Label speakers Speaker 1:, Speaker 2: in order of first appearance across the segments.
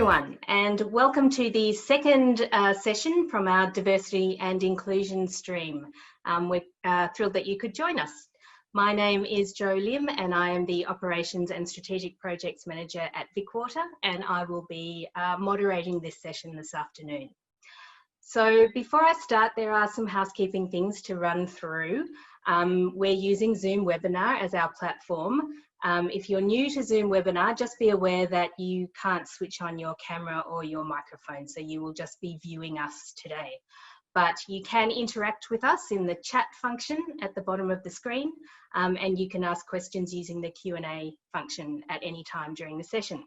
Speaker 1: everyone, and welcome to the second session from our diversity and inclusion stream. We're thrilled that you could join us. My name is Jo Lim and I am the Operations and Strategic Projects Manager at VicWater, and I will be moderating this session this afternoon. So before I start, there are some housekeeping things to run through. We're using Zoom Webinar as our platform. If you're new to Zoom Webinar, just be aware that you can't switch on your camera or your microphone, so you will just be viewing us today. But you can interact with us in the chat function at the bottom of the screen, and you can ask questions using the Q&A function at any time during the session.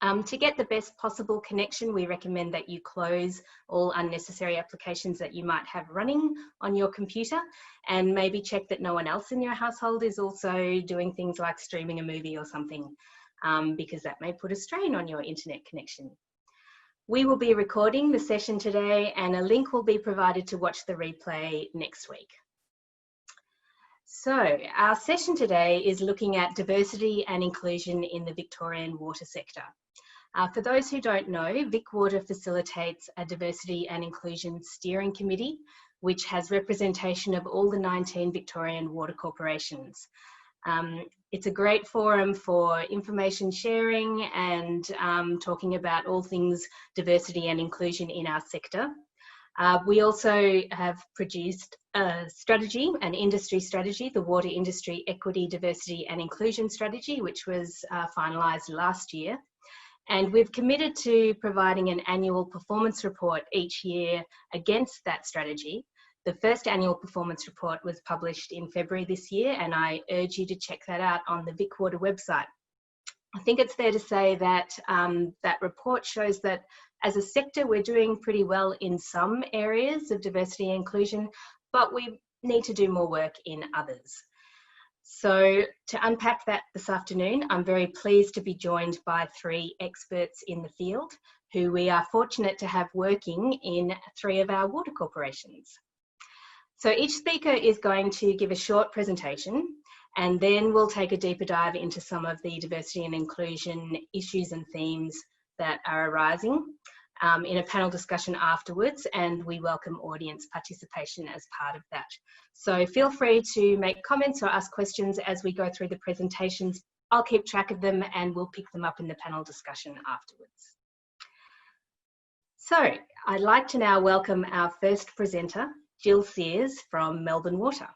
Speaker 1: To get the best possible connection, we recommend that you close all unnecessary applications that you might have running on your computer, and maybe check that no one else in your household is also doing things like streaming a movie or something, because that may put a strain on your internet connection. We will be recording the session today, and a link will be provided to watch the replay next week. So our session today is looking at diversity and inclusion in the Victorian water sector. For those who don't know, VicWater facilitates a diversity and inclusion steering committee, which has representation of all the 19 Victorian water corporations. It's a great forum for information sharing and talking about all things diversity and inclusion in our sector. We also have produced a strategy, an industry strategy, the Water Industry Equity, Diversity and Inclusion Strategy, which was finalised last year. And we've committed to providing an annual performance report each year against that strategy. The first annual performance report was published in February this year, and I urge you to check that out on the VicWater website. I think it's fair to say that that report shows that as a sector, we're doing pretty well in some areas of diversity and inclusion, but we need to do more work in others. So to unpack that this afternoon, I'm very pleased to be joined by three experts in the field who we are fortunate to have working in three of our water corporations. So each speaker is going to give a short presentation, and then we'll take a deeper dive into some of the diversity and inclusion issues and themes that are arising in a panel discussion afterwards, and we welcome audience participation as part of that. So feel free to make comments or ask questions as we go through the presentations. I'll keep track of them and we'll pick them up in the panel discussion afterwards. So I'd like to now welcome our first presenter, Jill Sears from Melbourne Water.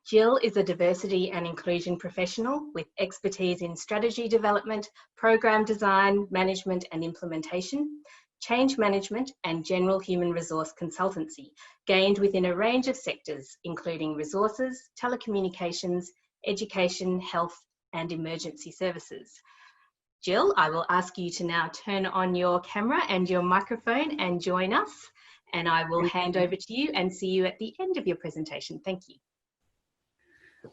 Speaker 1: Jill is a diversity and inclusion professional with expertise in strategy development, program design, management and implementation, change management and general human resource consultancy, gained within a range of sectors, including resources, telecommunications, education, health and emergency services. Jill, I will ask you to now turn on your camera and your microphone and join us, and I will hand over to you and see you at the end of your presentation. Thank you.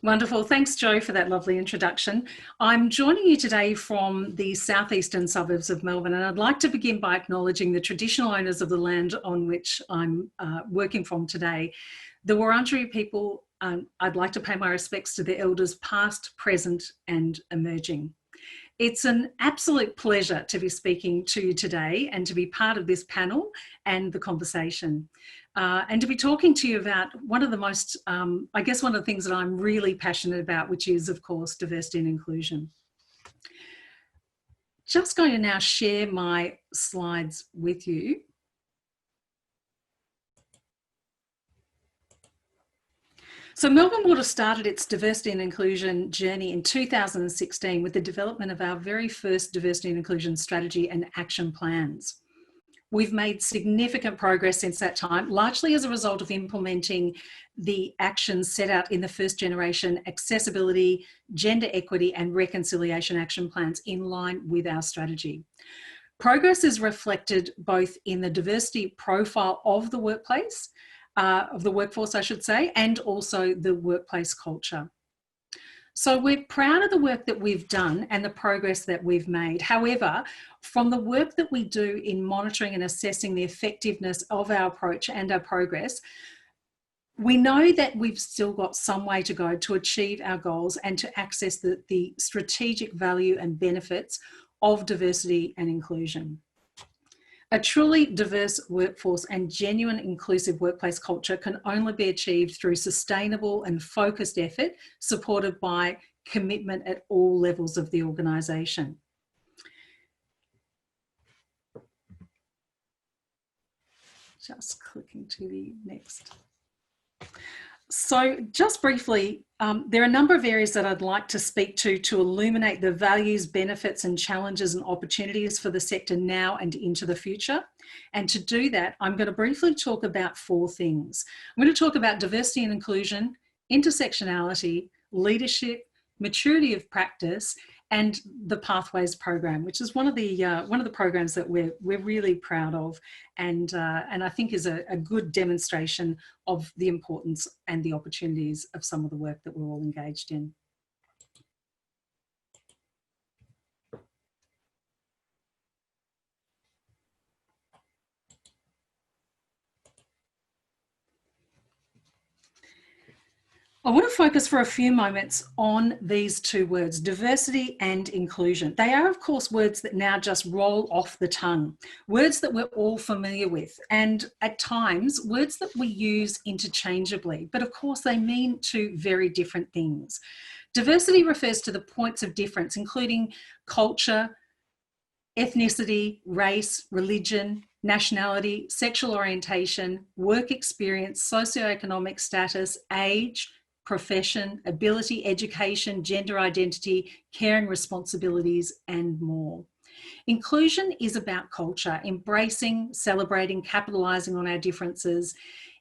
Speaker 2: Wonderful. Thanks, Jo, for that lovely introduction. I'm joining you today from the southeastern suburbs of Melbourne, and I'd like to begin by acknowledging the traditional owners of the land on which I'm working from today. The Wurundjeri people, I'd like to pay my respects to the elders past, present and emerging. It's an absolute pleasure to be speaking to you today and to be part of this panel and the conversation. And to be talking to you about one of the most, I guess one of the things that I'm really passionate about, which is of course diversity and inclusion. Just going to now share my slides with you. So Melbourne Water started its diversity and inclusion journey in 2016 with the development of our very first diversity and inclusion strategy and action plans. We've made significant progress since that time, largely as a result of implementing the actions set out in the first generation accessibility, gender equity and reconciliation action plans in line with our strategy. Progress is reflected both in the diversity profile of the workplace, of the workforce, I should say, and also the workplace culture. So we're proud of the work that we've done and the progress that we've made. However, from the work that we do in monitoring and assessing the effectiveness of our approach and our progress, we know that we've still got some way to go to achieve our goals and to access the strategic value and benefits of diversity and inclusion. A truly diverse workforce and genuine inclusive workplace culture can only be achieved through sustainable and focused effort, supported by commitment at all levels of the organisation. Just clicking to the next. So just briefly, there are a number of areas that I'd like to speak to illuminate the values, benefits and challenges and opportunities for the sector now and into the future. And to do that, I'm going to briefly talk about 4 things. I'm going to talk about diversity and inclusion, intersectionality, leadership, maturity of practice, and the Pathways program, which is one of the programs that we're really proud of, and I think is a good demonstration of the importance and the opportunities of some of the work that we're all engaged in. I want to focus for a few moments on these 2 words, diversity and inclusion. They are, of course, words that now just roll off the tongue, words that we're all familiar with, and at times, words that we use interchangeably, but of course, they mean 2 very different things. Diversity refers to the points of difference, including culture, ethnicity, race, religion, nationality, sexual orientation, work experience, socioeconomic status, age, profession, ability, education, gender identity, care and responsibilities, and more. Inclusion is about culture, embracing, celebrating, capitalising on our differences.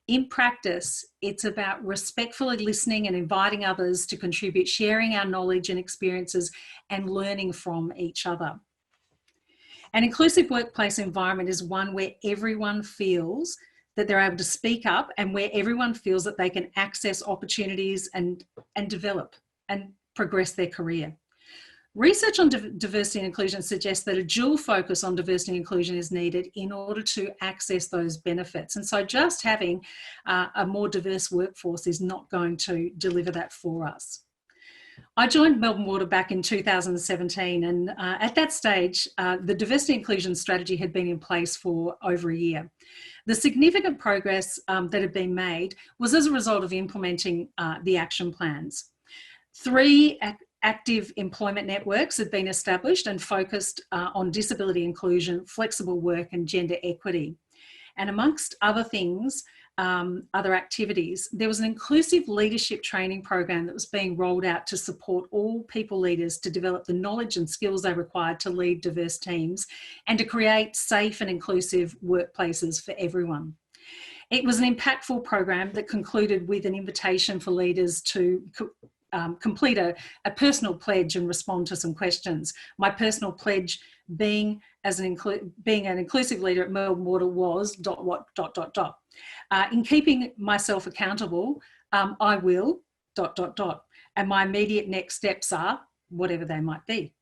Speaker 2: In practice, it's about respectfully listening and inviting others to contribute, sharing our knowledge and experiences, and learning from each other. An inclusive workplace environment is one where everyone feels that they're able to speak up and where everyone feels that they can access opportunities and develop and progress their career. Research on diversity and inclusion suggests that a dual focus on diversity and inclusion is needed in order to access those benefits. And so just having a more diverse workforce is not going to deliver that for us. I joined Melbourne Water back in 2017, and at that stage, the diversity and inclusion strategy had been in place for over a year. The significant progress that had been made was as a result of implementing the action plans. 3 active employment networks had been established and focused on disability inclusion, flexible work and gender equity. And amongst other things, other activities, there was an inclusive leadership training program that was being rolled out to support all people leaders to develop the knowledge and skills they required to lead diverse teams and to create safe and inclusive workplaces for everyone. It was an impactful program that concluded with an invitation for leaders to complete a personal pledge and respond to some questions. My personal pledge being being an inclusive leader at Melbourne Water was ... In keeping myself accountable, I will ... and my immediate next steps are whatever they might be ...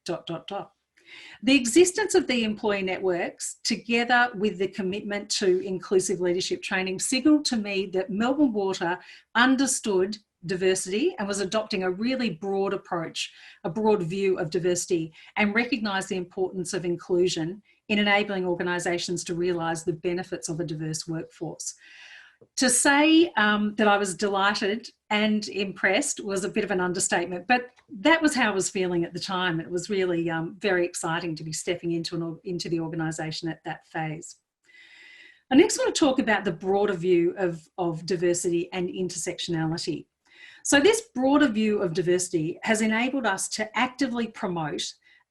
Speaker 2: The existence of the employee networks, together with the commitment to inclusive leadership training, signalled to me that Melbourne Water understood diversity and was adopting a really broad approach, a broad view of diversity, and recognised the importance of inclusion in enabling organisations to realise the benefits of a diverse workforce. To say that I was delighted and impressed was a bit of an understatement, but that was how I was feeling at the time. It was really very exciting to be stepping into the organisation at that phase. I next want to talk about the broader view of diversity and intersectionality. So this broader view of diversity has enabled us to actively promote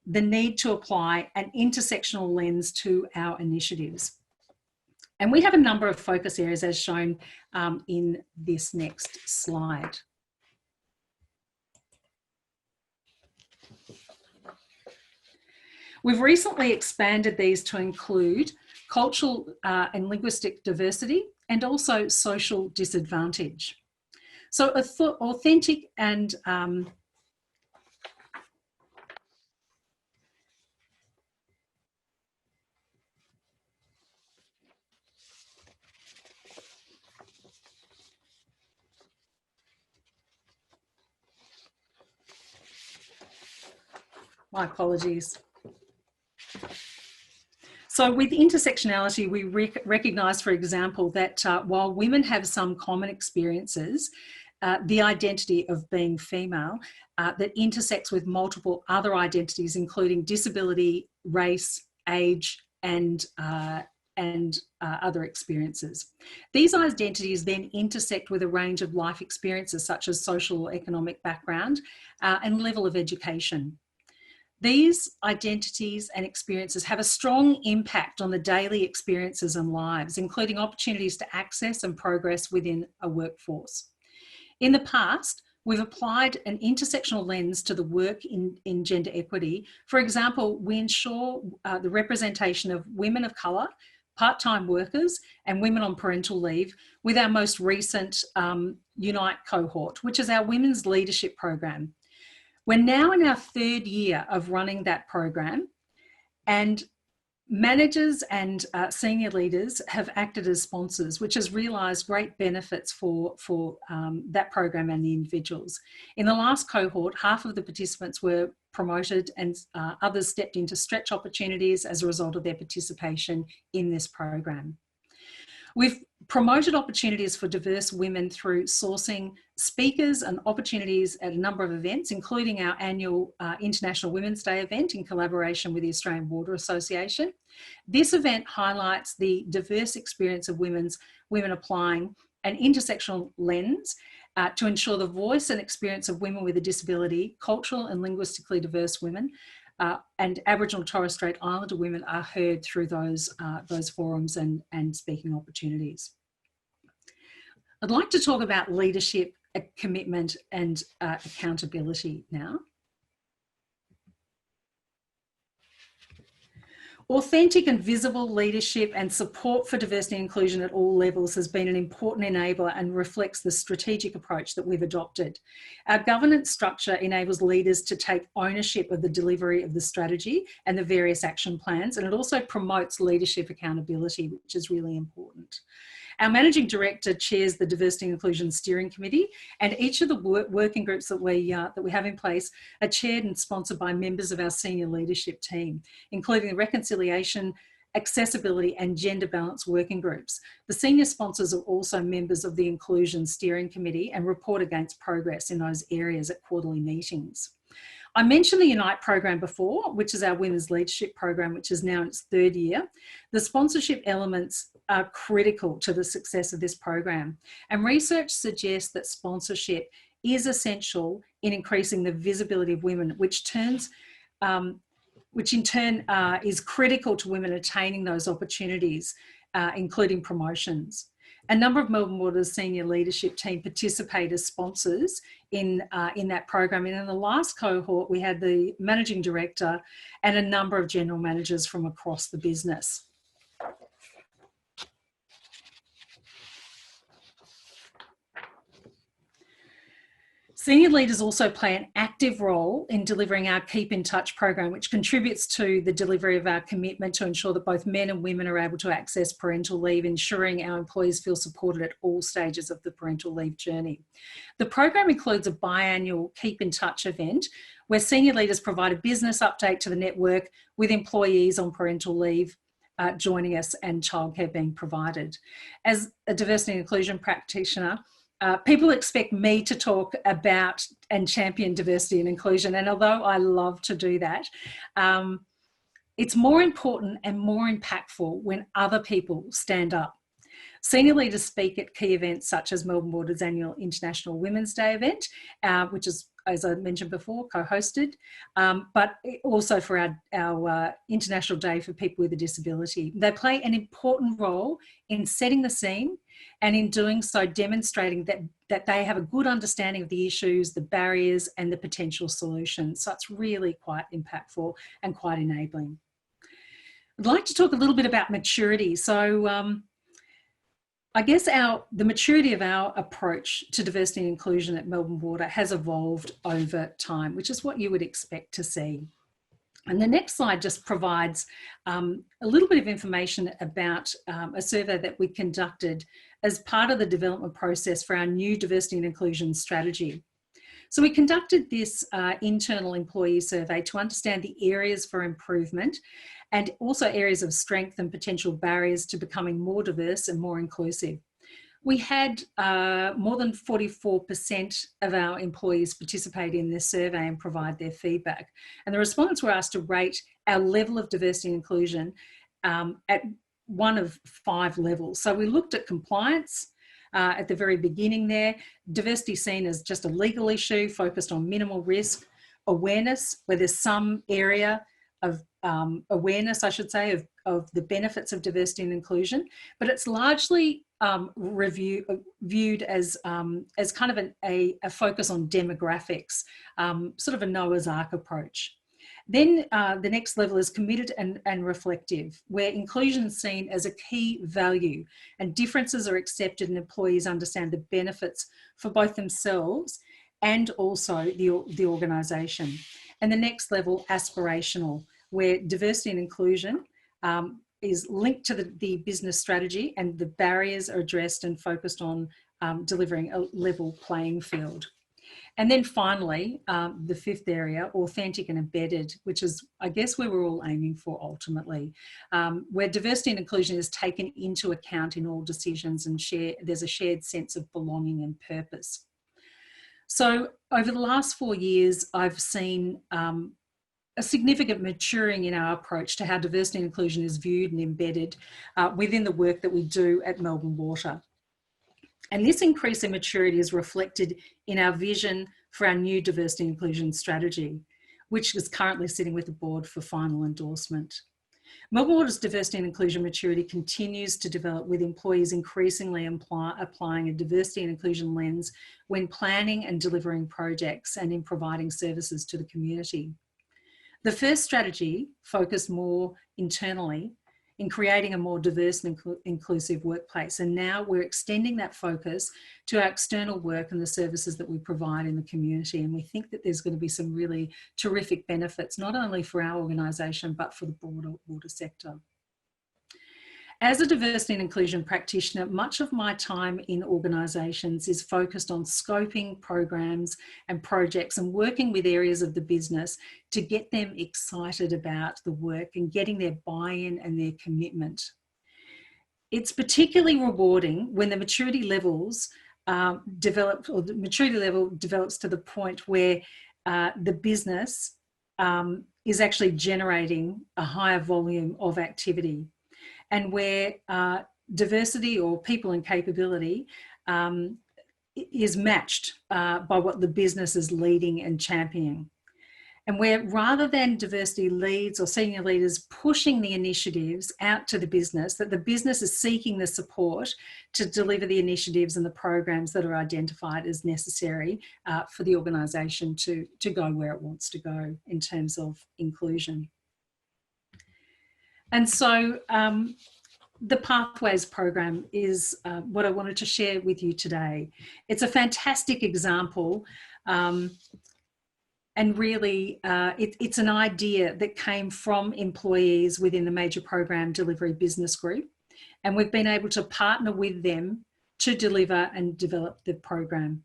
Speaker 2: the need to apply an intersectional lens to our initiatives. And we have a number of focus areas as shown in this next slide. We've recently expanded these to include cultural and linguistic diversity and also social disadvantage. So authentic and my apologies. So with intersectionality, we recognise, for example, that while women have some common experiences, the identity of being female that intersects with multiple other identities, including disability, race, age, and other experiences. These identities then intersect with a range of life experiences such as social or economic background and level of education. These identities and experiences have a strong impact on the daily experiences and lives, including opportunities to access and progress within a workforce. In the past, we've applied an intersectional lens to the work in gender equity. For example, we ensure the representation of women of colour, part-time workers and women on parental leave with our most recent Unite cohort, which is our women's leadership program. We're now in our 3rd year of running that program, and managers and senior leaders have acted as sponsors, which has realised great benefits for that program and the individuals. In the last cohort, half of the participants were promoted and others stepped into stretch opportunities as a result of their participation in this program. We've promoted opportunities for diverse women through sourcing speakers and opportunities at a number of events, including our annual International Women's Day event in collaboration with the Australian Water Association. This event highlights the diverse experience of women applying an intersectional lens to ensure the voice and experience of women with a disability, cultural and linguistically diverse women, and Aboriginal and Torres Strait Islander women are heard through those forums and speaking opportunities. I'd like to talk about leadership, commitment and accountability now. Authentic and visible leadership and support for diversity and inclusion at all levels has been an important enabler and reflects the strategic approach that we've adopted. Our governance structure enables leaders to take ownership of the delivery of the strategy and the various action plans, and it also promotes leadership accountability, which is really important. Our Managing Director chairs the Diversity and Inclusion Steering Committee, and each of the working groups that we have in place are chaired and sponsored by members of our senior leadership team, including the Reconciliation, Accessibility and Gender Balance working groups. The senior sponsors are also members of the Inclusion Steering Committee and report against progress in those areas at quarterly meetings. I mentioned the Unite program before, which is our women's leadership program, which is now in its 3rd year. The sponsorship elements are critical to the success of this program, and research suggests that sponsorship is essential in increasing the visibility of women, which in turn is critical to women attaining those opportunities, including promotions. A number of Melbourne Water's senior leadership team participate as sponsors in that program. And in the last cohort, we had the managing director and a number of general managers from across the business. Senior leaders also play an active role in delivering our Keep in Touch program, which contributes to the delivery of our commitment to ensure that both men and women are able to access parental leave, ensuring our employees feel supported at all stages of the parental leave journey. The program includes a biannual Keep in Touch event where senior leaders provide a business update to the network with employees on parental leave joining us and childcare being provided. As a diversity and inclusion practitioner, people expect me to talk about and champion diversity and inclusion, and although I love to do that, it's more important and more impactful when other people stand up. Senior leaders speak at key events such as Melbourne Water's annual International Women's Day event, which is, as I mentioned before, co-hosted, but also for our International Day for People with a Disability. They play an important role in setting the scene and in doing so demonstrating that they have a good understanding of the issues, the barriers and the potential solutions. So it's really quite impactful and quite enabling. I'd like to talk a little bit about maturity. So I guess the maturity of our approach to diversity and inclusion at Melbourne Water has evolved over time, which is what you would expect to see. And the next slide just provides a little bit of information about a survey that we conducted as part of the development process for our new diversity and inclusion strategy. So we conducted this internal employee survey to understand the areas for improvement and also areas of strength and potential barriers to becoming more diverse and more inclusive. We had more than 44% of our employees participate in this survey and provide their feedback. And the respondents were asked to rate our level of diversity and inclusion at one of 5 levels. So we looked at compliance at the very beginning there, diversity seen as just a legal issue focused on minimal risk, awareness, where there's some area of awareness, I should say, of the benefits of diversity and inclusion, but it's largely viewed as kind of a focus on demographics, sort of a Noah's Ark approach. Then the next level is committed and reflective, where inclusion is seen as a key value and differences are accepted and employees understand the benefits for both themselves and also the organisation. And the next level, aspirational, where diversity and inclusion is linked to the business strategy and the barriers are addressed and focused on delivering a level playing field. And then finally, the 5th area, authentic and embedded, which is, I guess, where we're all aiming for ultimately, where diversity and inclusion is taken into account in all decisions and there's a shared sense of belonging and purpose. So over the last 4 years, I've seen a significant maturing in our approach to how diversity and inclusion is viewed and embedded within the work that we do at Melbourne Water. And this increase in maturity is reflected in our vision for our new diversity and inclusion strategy, which is currently sitting with the board for final endorsement. Melbourne Water's diversity and inclusion maturity continues to develop, with employees increasingly applying a diversity and inclusion lens when planning and delivering projects and in providing services to the community. The first strategy focused more internally in creating a more diverse and inclusive workplace. And now we're extending that focus to our external work and the services that we provide in the community. And we think that there's going to be some really terrific benefits, not only for our organisation, but for the broader water sector. As a diversity and inclusion practitioner, much of my time in organisations is focused on scoping programs and projects and working with areas of the business to get them excited about the work and getting their buy-in and their commitment. It's particularly rewarding when the maturity levels develop, or the maturity level develops to the point where the business is actually generating a higher volume of activity, and where diversity or people and capability is matched by what the business is leading and championing. And where, rather than diversity leads or senior leaders pushing the initiatives out to the business, that the business is seeking the support to deliver the initiatives and the programs that are identified as necessary for the organisation to go where it wants to go in terms of inclusion. And so the Pathways program is what I wanted to share with you today. It's a fantastic example, and really it's an idea that came from employees within the Major Program Delivery Business Group, and we've been able to partner with them to deliver and develop the program.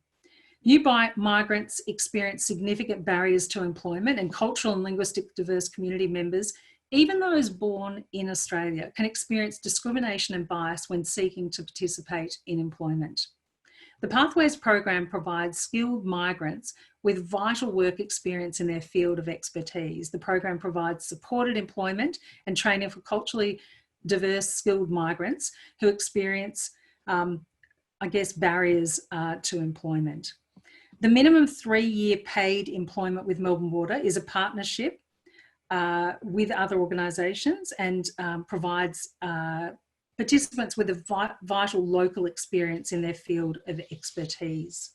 Speaker 2: New migrants experience significant barriers to employment, and cultural and linguistic diverse community members, even those born in Australia, can experience discrimination and bias when seeking to participate in employment. The Pathways program provides skilled migrants with vital work experience in their field of expertise. The program provides supported employment and training for culturally diverse skilled migrants who experience, I guess, barriers to employment. The minimum 3-year paid employment with Melbourne Water is a partnership with other organisations, and provides participants with a vital local experience in their field of expertise.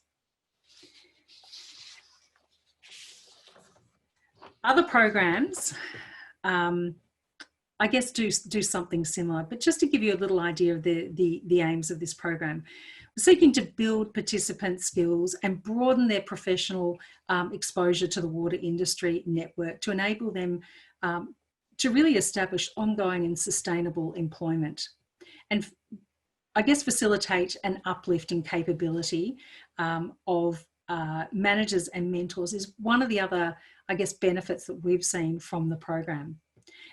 Speaker 2: Other programs, I guess, do something similar, but just to give you a little idea of the aims of this program. We're seeking to build participant skills and broaden their professional exposure to the water industry network to enable them to really establish ongoing and sustainable employment, and I guess facilitate an uplift in capability of managers and mentors is one of the other, I guess, benefits that we've seen from the program.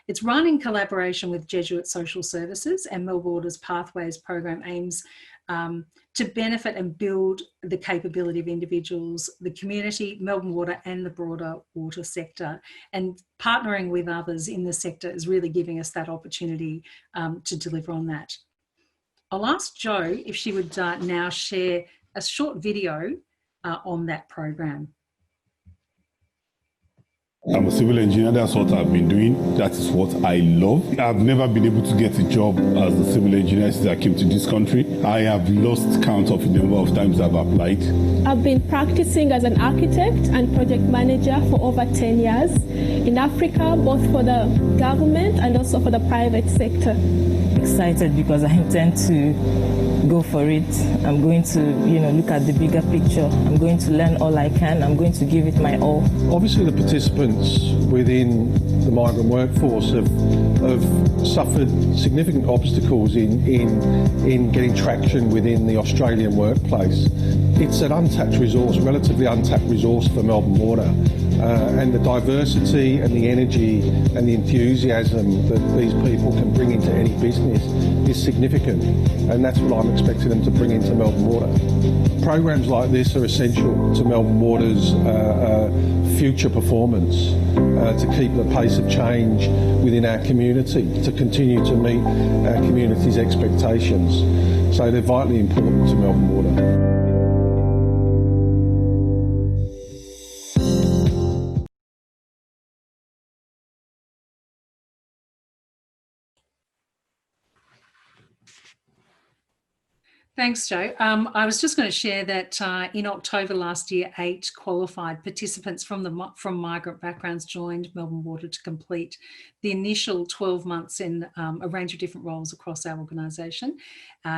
Speaker 2: It's run in collaboration with Jesuit Social Services, and Melbourne Water's Pathways program aims to benefit and build the capability of individuals, the community, Melbourne Water and the broader water sector. And partnering with others in the sector is really giving us that opportunity to deliver on that. I'll ask Jo if she would now share a short video on that program.
Speaker 3: I'm a civil engineer, that's what I've been doing. That is what I love. I've never been able to get a job as a civil engineer since I came to this country. I have lost count of the number of times I've applied.
Speaker 4: I've been practicing as an architect and project manager for over 10 years in Africa, both for the government and also for the private sector.
Speaker 5: Excited because I intend to go for it. I'm going to, look at the bigger picture. I'm going to learn all I can. I'm going to give it my all.
Speaker 6: Obviously, the participants within the migrant workforce have suffered significant obstacles in getting traction within the Australian workplace. It's an untapped resource, relatively untapped resource for Melbourne Water. And the diversity and the energy and the enthusiasm that these people can bring into any business is significant, and that's what I'm expecting them to bring into Melbourne Water. Programs like this are essential to Melbourne Water's future performance, to keep the pace of change within our community, to continue to meet our community's expectations. So they're vitally important to Melbourne Water.
Speaker 2: Thanks, Jo. I was just going to share that in October last year, 8 qualified participants from migrant backgrounds joined Melbourne Water to complete the initial 12 months in a range of different roles across our organisation,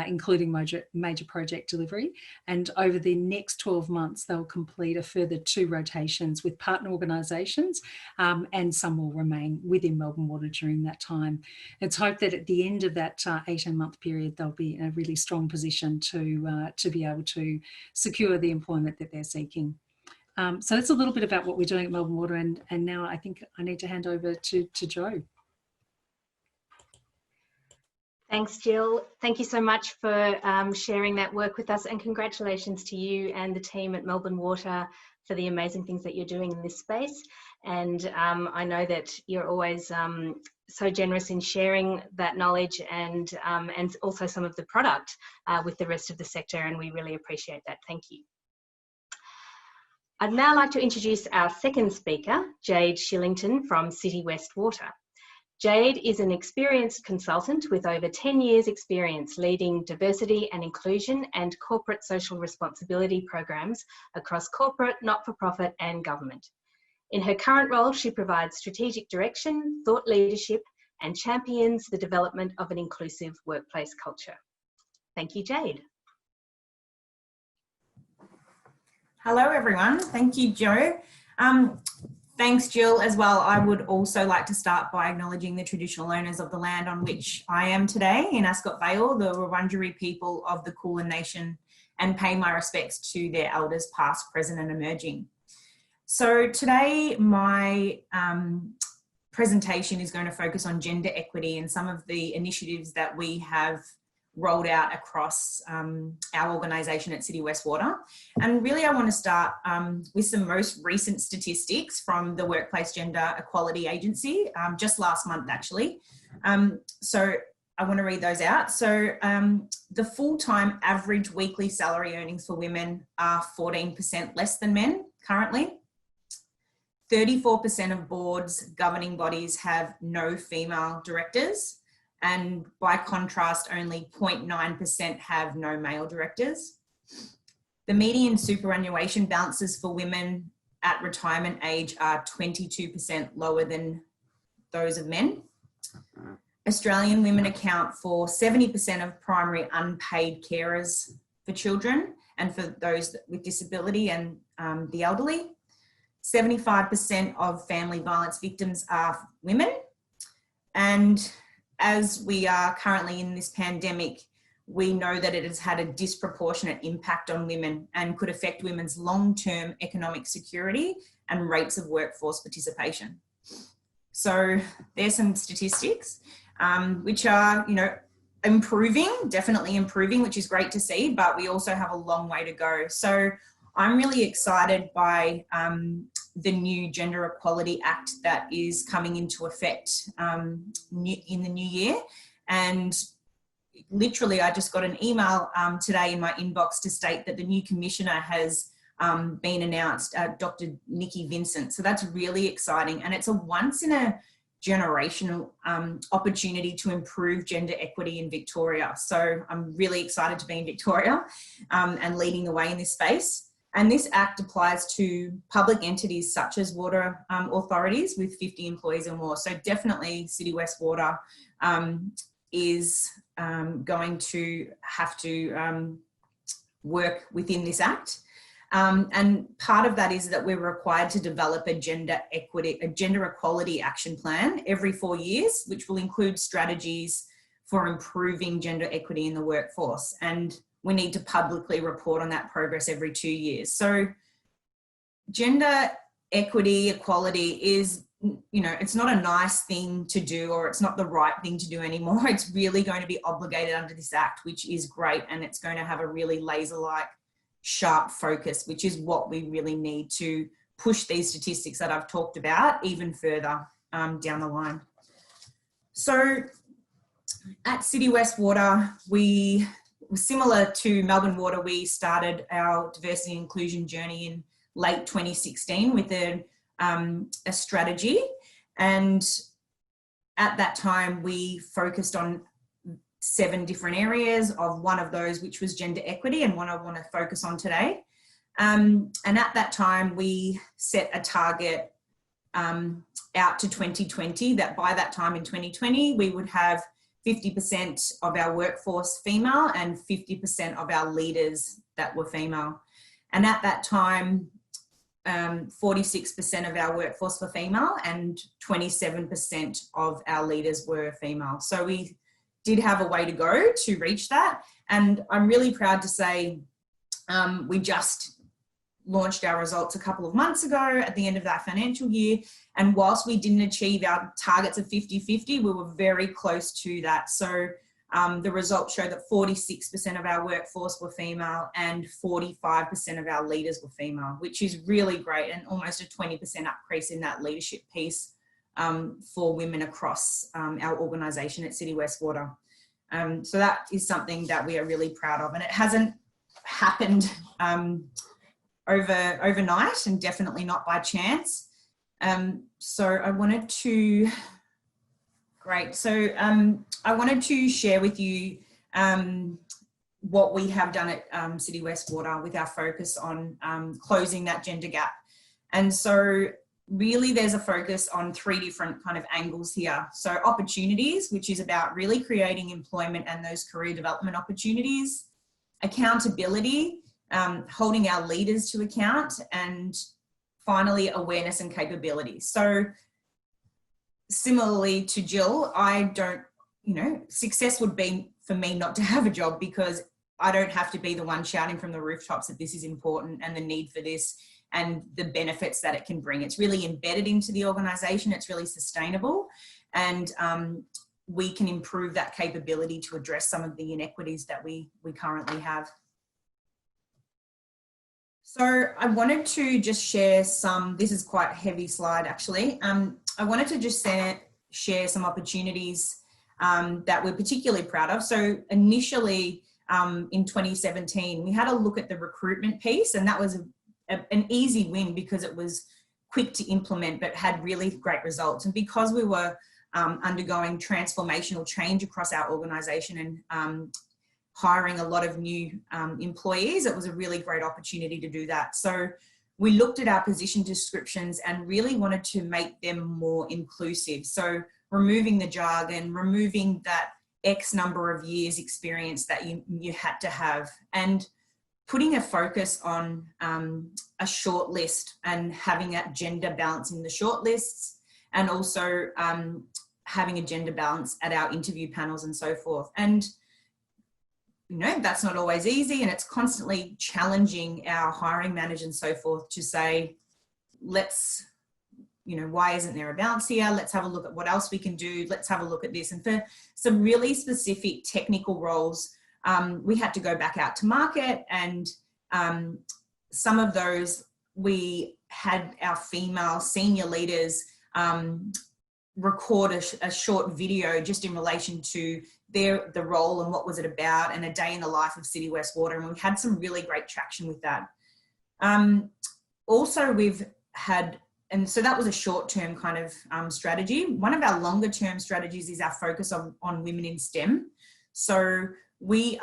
Speaker 2: including major project delivery. And over the next 12 months, they'll complete a further 2 rotations with partner organisations, and some will remain within Melbourne Water during that time. It's hoped that at the end of that 18-month period, they'll be in a really strong position to be able to secure the employment that they're seeking. So that's a little bit about what we're doing at Melbourne Water, and now I think I need to hand over to Jo.
Speaker 1: Thanks, Jill. Thank you so much for sharing that work with us, and congratulations to you and the team at Melbourne Water for the amazing things that you're doing in this space. And I know that you're always so generous in sharing that knowledge and also some of the product with the rest of the sector, and we really appreciate that. Thank you. I'd now like to introduce our second speaker, Jade Shillington from City West Water. Jade is an experienced consultant with over 10 years experience leading diversity and inclusion and corporate social responsibility programs across corporate, not-for-profit and government. In her current role, she provides strategic direction, thought leadership, and champions the development of an inclusive workplace culture. Thank you, Jade.
Speaker 7: Hello, everyone. Thank you, Jo. Thanks, Jill, as well. I would also like to start by acknowledging the traditional owners of the land on which I am today in Ascot Vale, the Wurundjeri people of the Kulin Nation, and pay my respects to their elders past, present and emerging. So today my presentation is going to focus on gender equity and some of the initiatives that we have rolled out across our organisation at City West Water. And really I want to start with some most recent statistics from the Workplace Gender Equality Agency, just last month actually. So I want to read those out. So the full-time average weekly salary earnings for women are 14% less than men currently. 34% of boards, governing bodies have no female directors. And by contrast, only 0.9% have no male directors. The median superannuation balances for women at retirement age are 22% lower than those of men. Australian women account for 70% of primary unpaid carers for children and for those with disability and the elderly. 75% of family violence victims are women. And as we are currently in this pandemic, we know that it has had a disproportionate impact on women and could affect women's long-term economic security and rates of workforce participation. So there's some statistics which are, you know, improving, definitely improving, which is great to see, but we also have a long way to go. So I'm really excited by the new Gender Equality Act that is coming into effect in the new year. And literally, I just got an email today in my inbox to state that the new commissioner has been announced, Dr. Nikki Vincent. So that's really exciting. And it's a once in a generational opportunity to improve gender equity in Victoria. So I'm really excited to be in Victoria and leading the way in this space. And this act applies to public entities such as water authorities with 50 employees or more. So definitely City West Water is going to have to work within this act. And part of that is that we're required to develop a gender equality action plan every 4 years, which will include strategies for improving gender equity in the workforce. And we need to publicly report on that progress every 2 years. So gender equality is, you know, it's not a nice thing to do, or it's not the right thing to do anymore. It's really going to be obligated under this act, which is great. And it's going to have a really laser-like sharp focus, which is what we really need to push these statistics that I've talked about even further down the line. So at City West Water, we, similar to Melbourne Water, we started our diversity and inclusion journey in late 2016 with a strategy. And at that time, we focused on 7 different areas, of one of those which was gender equity, and one I want to focus on today. And at that time, we set a target out to 2020, that by that time in 2020, we would have 50% of our workforce female and 50% of our leaders that were female. And at that time, 46% of our workforce were female and 27% of our leaders were female. So we did have a way to go to reach that. And I'm really proud to say we just launched our results a couple of months ago at the end of that financial year. And whilst we didn't achieve our targets of 50-50, we were very close to that. So the results show that 46% of our workforce were female and 45% of our leaders were female, which is really great, and almost a 20% increase in that leadership piece for women across our organisation at City West Water. So that is something that we are really proud of, and it hasn't happened overnight, and definitely not by chance. So I wanted to, I wanted to share with you what we have done at City West Water with our focus on closing that gender gap. And so really there's a focus on 3 different kind of angles here. So opportunities, which is about really creating employment and those career development opportunities. Accountability, holding our leaders to account. And finally, awareness and capability. So similarly to Jill, I don't, you know, success would be for me not to have a job, because I don't have to be the one shouting from the rooftops that this is important and the need for this and the benefits that it can bring. It's really embedded into the organisation. It's really sustainable, and we can improve that capability to address some of the inequities that we currently have. So I wanted to just share some, this is quite a heavy slide actually. I wanted to just share some opportunities that we're particularly proud of. So initially in 2017, we had a look at the recruitment piece, and that was an easy win because it was quick to implement but had really great results. And because we were undergoing transformational change across our organisation and hiring a lot of new employees, it was a really great opportunity to do that. So we looked at our position descriptions and really wanted to make them more inclusive. So removing the jargon, removing that X number of years experience that you had to have, and putting a focus on a short list and having a gender balance in the short lists, and also having a gender balance at our interview panels and so forth. And you know, that's not always easy, and it's constantly challenging our hiring managers and so forth to say, let's, you know, why isn't there a balance here? Let's have a look at what else we can do. Let's have a look at this. And for some really specific technical roles, we had to go back out to market, and some of those we had our female senior leaders record a short video just in relation to the role and what was it about, and a day in the life of City West Water, and we had some really great traction with that. Also, we've had, and so that was a short-term kind of strategy. One of our longer-term strategies is our focus on women in STEM. So we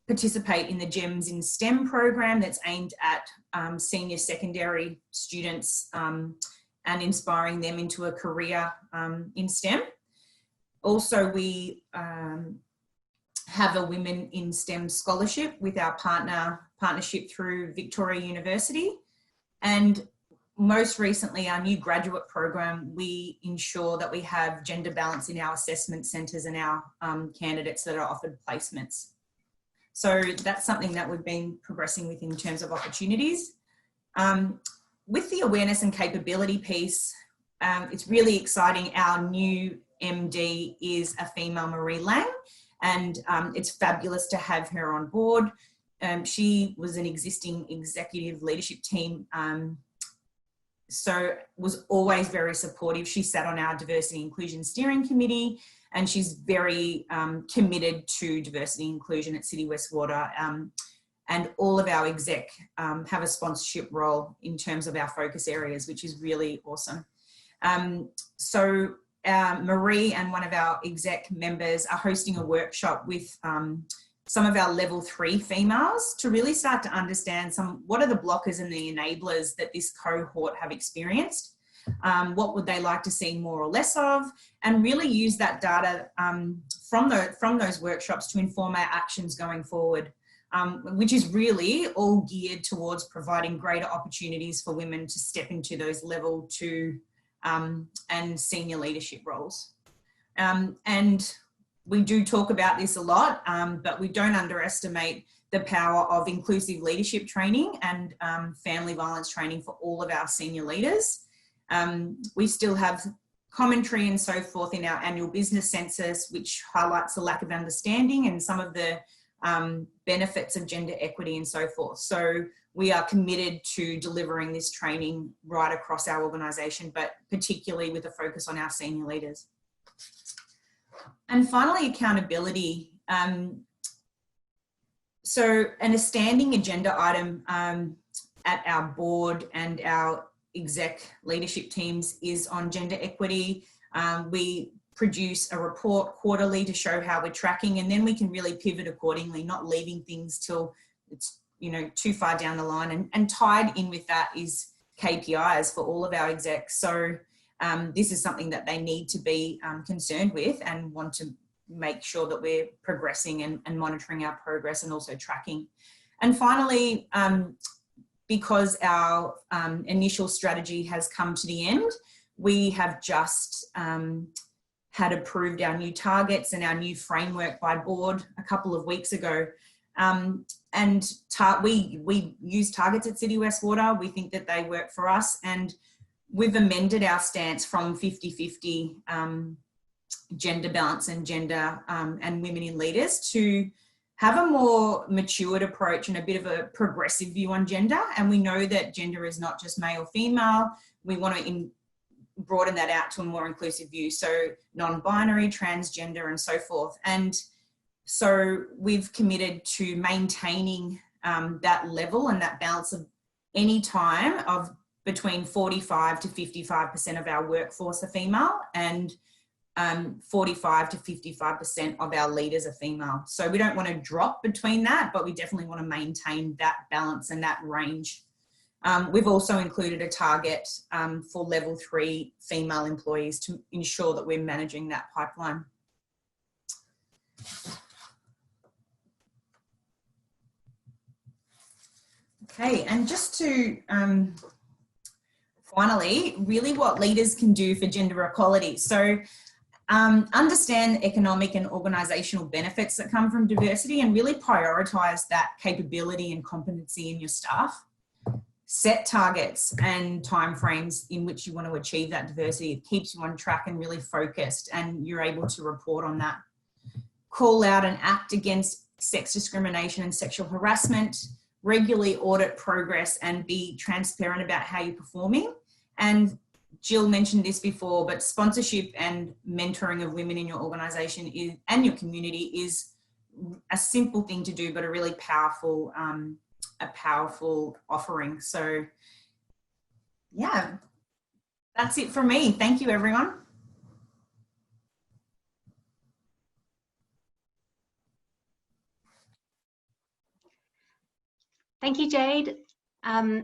Speaker 7: participate in the GEMS in STEM program that's aimed at senior secondary students and inspiring them into a career in STEM. Also, we have a Women in STEM scholarship with our partnership through Victoria University. And most recently, our new graduate program, we ensure that we have gender balance in our assessment centres and our candidates that are offered placements. So that's something that we've been progressing with in terms of opportunities. With the awareness and capability piece, it's really exciting. Our new MD is a female, Marie Lang, and it's fabulous to have her on board. She was an existing executive leadership team, so was always very supportive. She sat on our diversity inclusion steering committee, and she's very committed to diversity inclusion at City West Water. And all of our exec have a sponsorship role in terms of our focus areas, which is really awesome. So Marie and one of our exec members are hosting a workshop with some of our level 3 females to really start to understand what are the blockers and the enablers that this cohort have experienced. What would they like to see more or less of, and really use that data from those workshops to inform our actions going forward, which is really all geared towards providing greater opportunities for women to step into those level 2 and senior leadership roles. And we do talk about this a lot, but we don't underestimate the power of inclusive leadership training and family violence training for all of our senior leaders. We still have commentary and so forth in our annual business census, which highlights the lack of understanding and some of the benefits of gender equity and so forth. So we are committed to delivering this training right across our organisation, but particularly with a focus on our senior leaders. And finally, accountability. So a standing agenda item at our board and our exec leadership teams is on gender equity. We produce a report quarterly to show how we're tracking, and then we can really pivot accordingly, not leaving things till it's, you know, too far down the line. And tied in with that is KPIs for all of our execs. So this is something that they need to be concerned with and want to make sure that we're progressing and monitoring our progress and also tracking. And finally, because our initial strategy has come to the end, we have just had approved our new targets and our new framework by board a couple of weeks ago. And we use targets at City West Water. We think that they work for us, and we've amended our stance from 50-50 gender balance and gender and women in leaders to have a more matured approach and a bit of a progressive view on gender. And we know that gender is not just male, female. We want to broaden that out to a more inclusive view. So non-binary, transgender, and so forth. And so we've committed to maintaining that level and that balance of any time of between 45 to 55% of our workforce are female, and 45 to 55% of our leaders are female. So we don't want to drop between that, but we definitely want to maintain that balance and that range. We've also included a target for level 3 female employees to ensure that we're managing that pipeline. Okay, and just to finally, really what leaders can do for gender equality. So Understand the economic and organisational benefits that come from diversity and really prioritise that capability and competency in your staff. Set targets and timeframes in which you want to achieve that diversity. It keeps you on track and really focused, and you're able to report on that. Call out and act against sex discrimination and sexual harassment. Regularly audit progress and be transparent about how you're performing. And Jill mentioned this before, but sponsorship and mentoring of women in your organisation and your community is a simple thing to do, but a really powerful offering. So yeah, that's it from me. Thank you, everyone.
Speaker 1: Thank you, Jade. Yeah,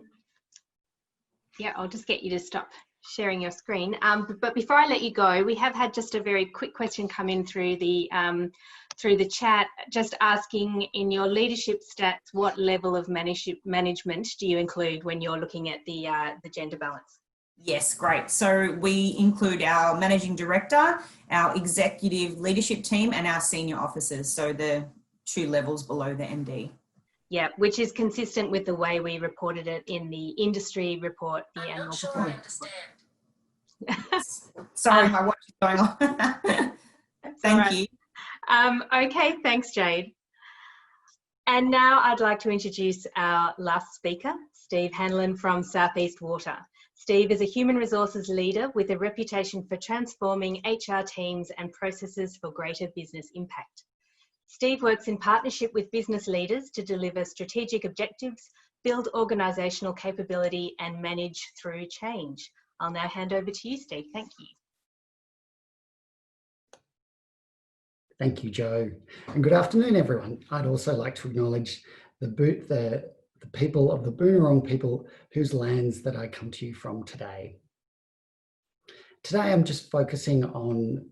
Speaker 1: I'll just get you to stop sharing your screen. But before I let you go, we have had just a very quick question come in through the chat, just asking, in your leadership stats, what level of management do you include when you're looking at the gender balance?
Speaker 7: Yes, great. So we include our managing director, our executive leadership team, and our senior officers. So the 2 levels below the MD.
Speaker 1: Yeah, which is consistent with the way we reported it in the industry report, the
Speaker 7: I'm
Speaker 1: annual
Speaker 7: not sure
Speaker 1: performance.
Speaker 7: I understand. Sorry, my watch is going on. Thank you.
Speaker 1: Okay, thanks, Jade. And now I'd like to introduce our last speaker, Steve Hanlon from Southeast Water. Steve is a human resources leader with a reputation for transforming HR teams and processes for greater business impact. Steve works in partnership with business leaders to deliver strategic objectives, build organisational capability, and manage through change. I'll now hand over to you, Steve. Thank you.
Speaker 8: Thank you, Jo. And good afternoon, everyone. I'd also like to acknowledge the people of the Boonwurrung people whose lands that I come to you from today. Today, I'm just focusing on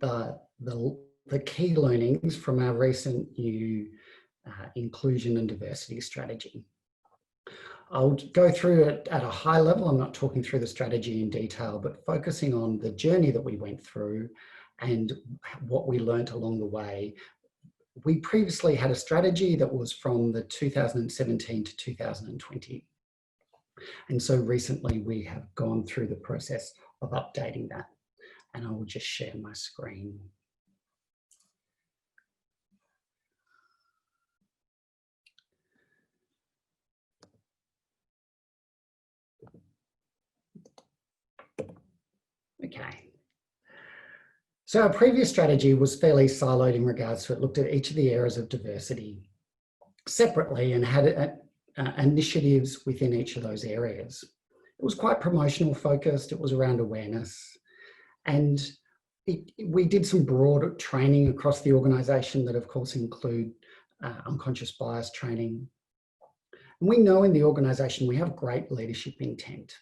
Speaker 8: the key learnings from our recent new inclusion and diversity strategy. I'll go through it at a high level. I'm not talking through the strategy in detail, but focusing on the journey that we went through and what we learnt along the way. We previously had a strategy that was from the 2017 to 2020. And so recently we have gone through the process of updating that. And I will just share my screen. Okay. So our previous strategy was fairly siloed in regards to it, looked at each of the areas of diversity separately and had initiatives within each of those areas. It was quite promotional focused. It was around awareness. And we did some broad training across the organisation that of course include unconscious bias training. And we know in the organisation we have great leadership intent.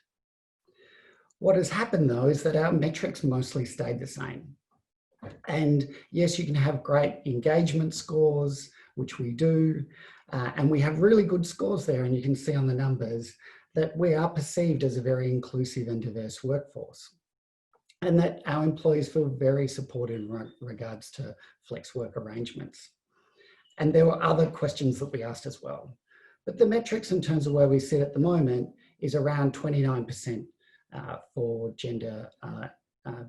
Speaker 8: What has happened though is that our metrics mostly stayed the same. And yes, you can have great engagement scores, which we do, and we have really good scores there, and you can see on the numbers that we are perceived as a very inclusive and diverse workforce, and that our employees feel very supported in regards to flex work arrangements. And there were other questions that we asked as well. But the metrics in terms of where we sit at the moment is around 29% for gender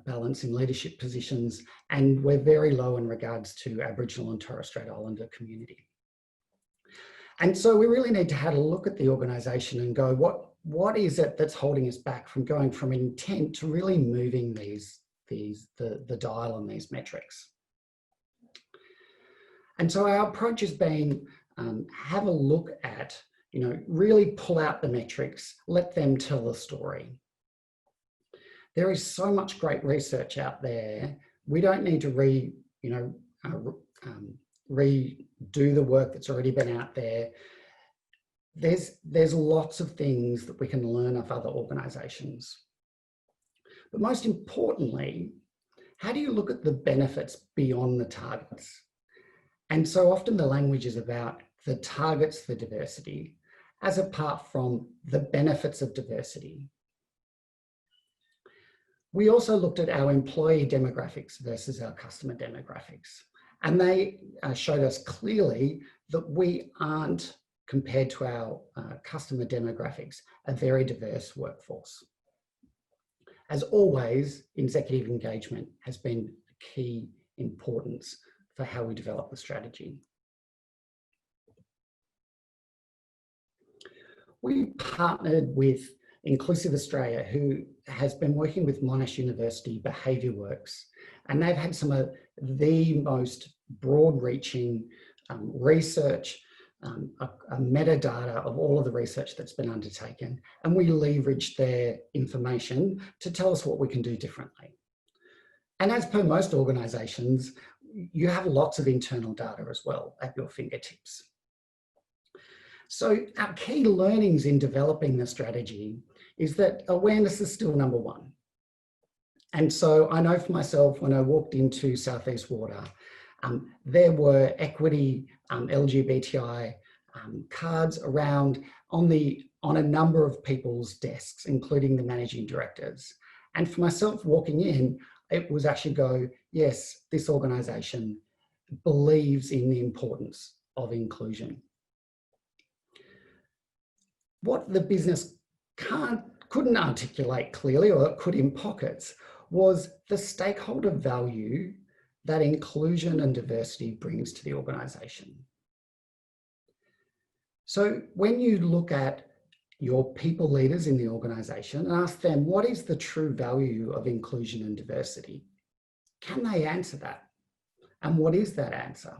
Speaker 8: balance in leadership positions, and we're very low in regards to Aboriginal and Torres Strait Islander community. And so we really need to have a look at the organisation and go, what is it that's holding us back from going from intent to really moving the dial on these metrics? And so our approach has been have a look at, really pull out the metrics, let them tell the story. There is so much great research out there. We don't need to redo the work that's already been out there. There's lots of things that we can learn of other organisations. But most importantly, how do you look at the benefits beyond the targets? And so often the language is about the targets for diversity as apart from the benefits of diversity. We also looked at our employee demographics versus our customer demographics. And they showed us clearly that we aren't, compared to our customer demographics, a very diverse workforce. As always, executive engagement has been a key importance for how we develop the strategy. We partnered with Inclusive Australia, who has been working with Monash University Behaviour Works, and they've had some of the most broad-reaching research, a metadata of all of the research that's been undertaken, and we leveraged their information to tell us what we can do differently. And as per most organisations, you have lots of internal data as well at your fingertips. So our key learnings in developing the strategy is that awareness is still number one. And so I know for myself, when I walked into Southeast Water, there were equity, LGBTI cards around on a number of people's desks, including the managing directors. And for myself walking in, it was actually go, yes, this organisation believes in the importance of inclusion. What the business couldn't articulate clearly, or could in pockets, was the stakeholder value that inclusion and diversity brings to the organisation. So when you look at your people leaders in the organisation and ask them, what is the true value of inclusion and diversity? Can they answer that? And what is that answer?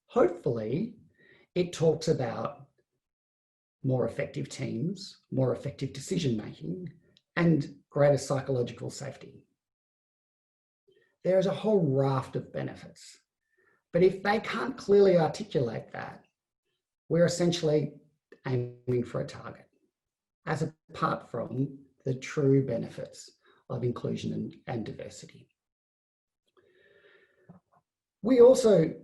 Speaker 8: Hopefully, it talks about more effective teams, more effective decision-making, and greater psychological safety. There is a whole raft of benefits, but if they can't clearly articulate that, we're essentially aiming for a target, as apart from the true benefits of inclusion and diversity. We also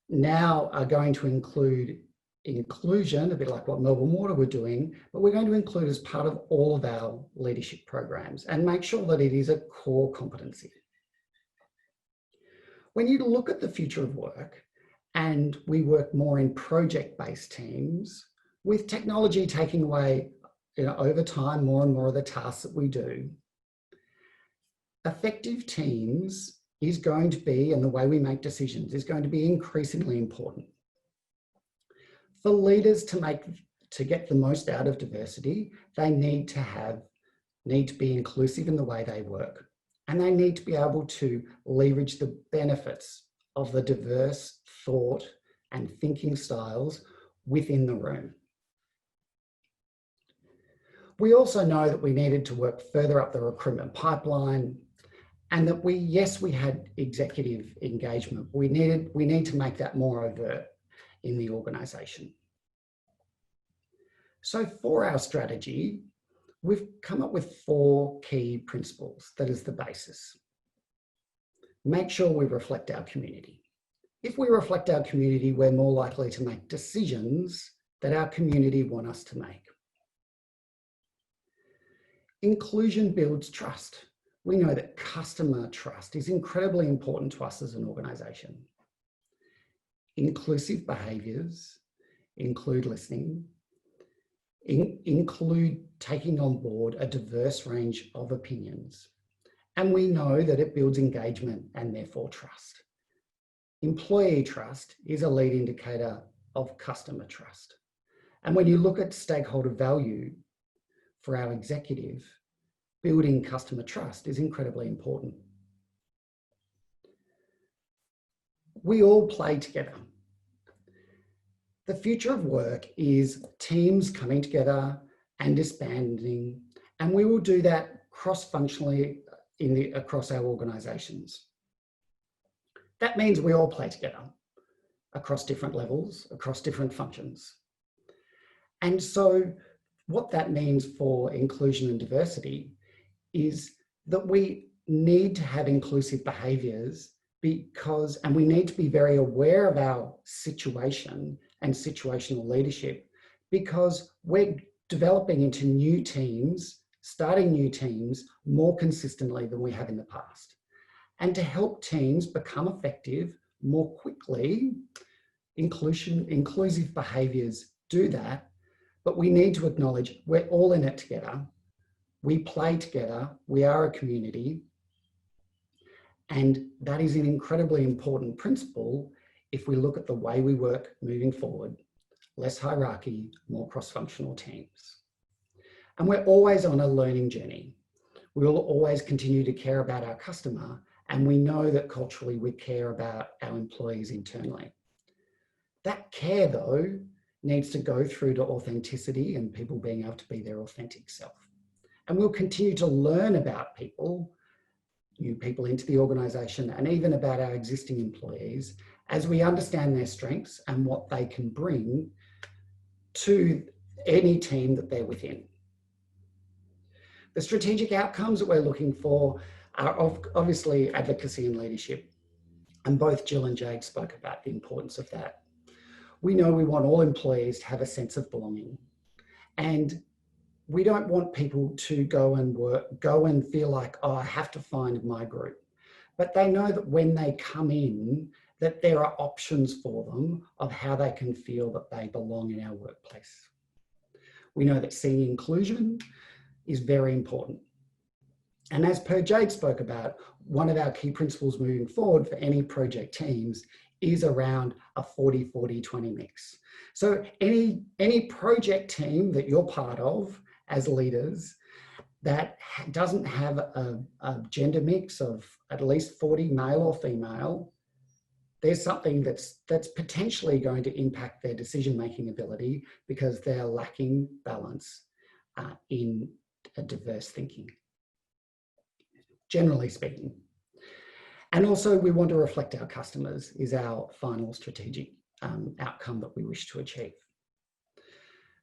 Speaker 8: now are going to include inclusion, a bit like what Melbourne Water were doing, but we're going to include as part of all of our leadership programs and make sure that it is a core competency. When you look at the future of work, and we work more in project-based teams, with technology taking away, over time, more and more of the tasks that we do, effective teams is going to be, and the way we make decisions is going to be increasingly important. For leaders to get the most out of diversity, they need to be inclusive in the way they work, and they need to be able to leverage the benefits of the diverse thought and thinking styles within the room. We also know that we needed to work further up the recruitment pipeline, and that we had executive engagement. We need to make that more overt in the organisation. So for our strategy, we've come up with 4 key principles that is the basis. Make sure we reflect our community. If we reflect our community, we're more likely to make decisions that our community want us to make. Inclusion builds trust. We know that customer trust is incredibly important to us as an organisation. Inclusive behaviours include listening, include taking on board a diverse range of opinions. And we know that it builds engagement and therefore trust. Employee trust is a lead indicator of customer trust. And when you look at stakeholder value for our executive, building customer trust is incredibly important. We all play together. The future of work is teams coming together and disbanding, and we will do that cross-functionally across our organisations. That means we all play together across different levels, across different functions. And so what that means for inclusion and diversity is that we need to have inclusive behaviours and we need to be very aware of our situation and situational leadership, because we're developing into new teams starting new teams more consistently than we have in the past. And to help teams become effective more quickly, inclusive behaviours do that, but we need to acknowledge we're all in it together. We play together, we are a community, and that is an incredibly important principle if we look at the way we work moving forward. Less hierarchy, more cross-functional teams. And we're always on a learning journey. We will always continue to care about our customer, and we know that culturally we care about our employees internally. That care, though, needs to go through to authenticity and people being able to be their authentic self. And we'll continue to learn about people, new people into the organisation, and even about our existing employees as we understand their strengths and what they can bring to any team that they're within. The strategic outcomes that we're looking for are obviously advocacy and leadership. And both Jill and Jade spoke about the importance of that. We know we want all employees to have a sense of belonging. And we don't want people to go and feel like, oh, I have to find my group. But they know that when they come in, that there are options for them of how they can feel that they belong in our workplace. We know that seeing inclusion is very important. And as per Jade spoke about, one of our key principles moving forward for any project teams is around a 40-40-20 mix. So any project team that you're part of as leaders that doesn't have a gender mix of at least 40 male or female, there's something that's potentially going to impact their decision-making ability because they're lacking balance in a diverse thinking, generally speaking. And also we want to reflect our customers is our final strategic outcome that we wish to achieve.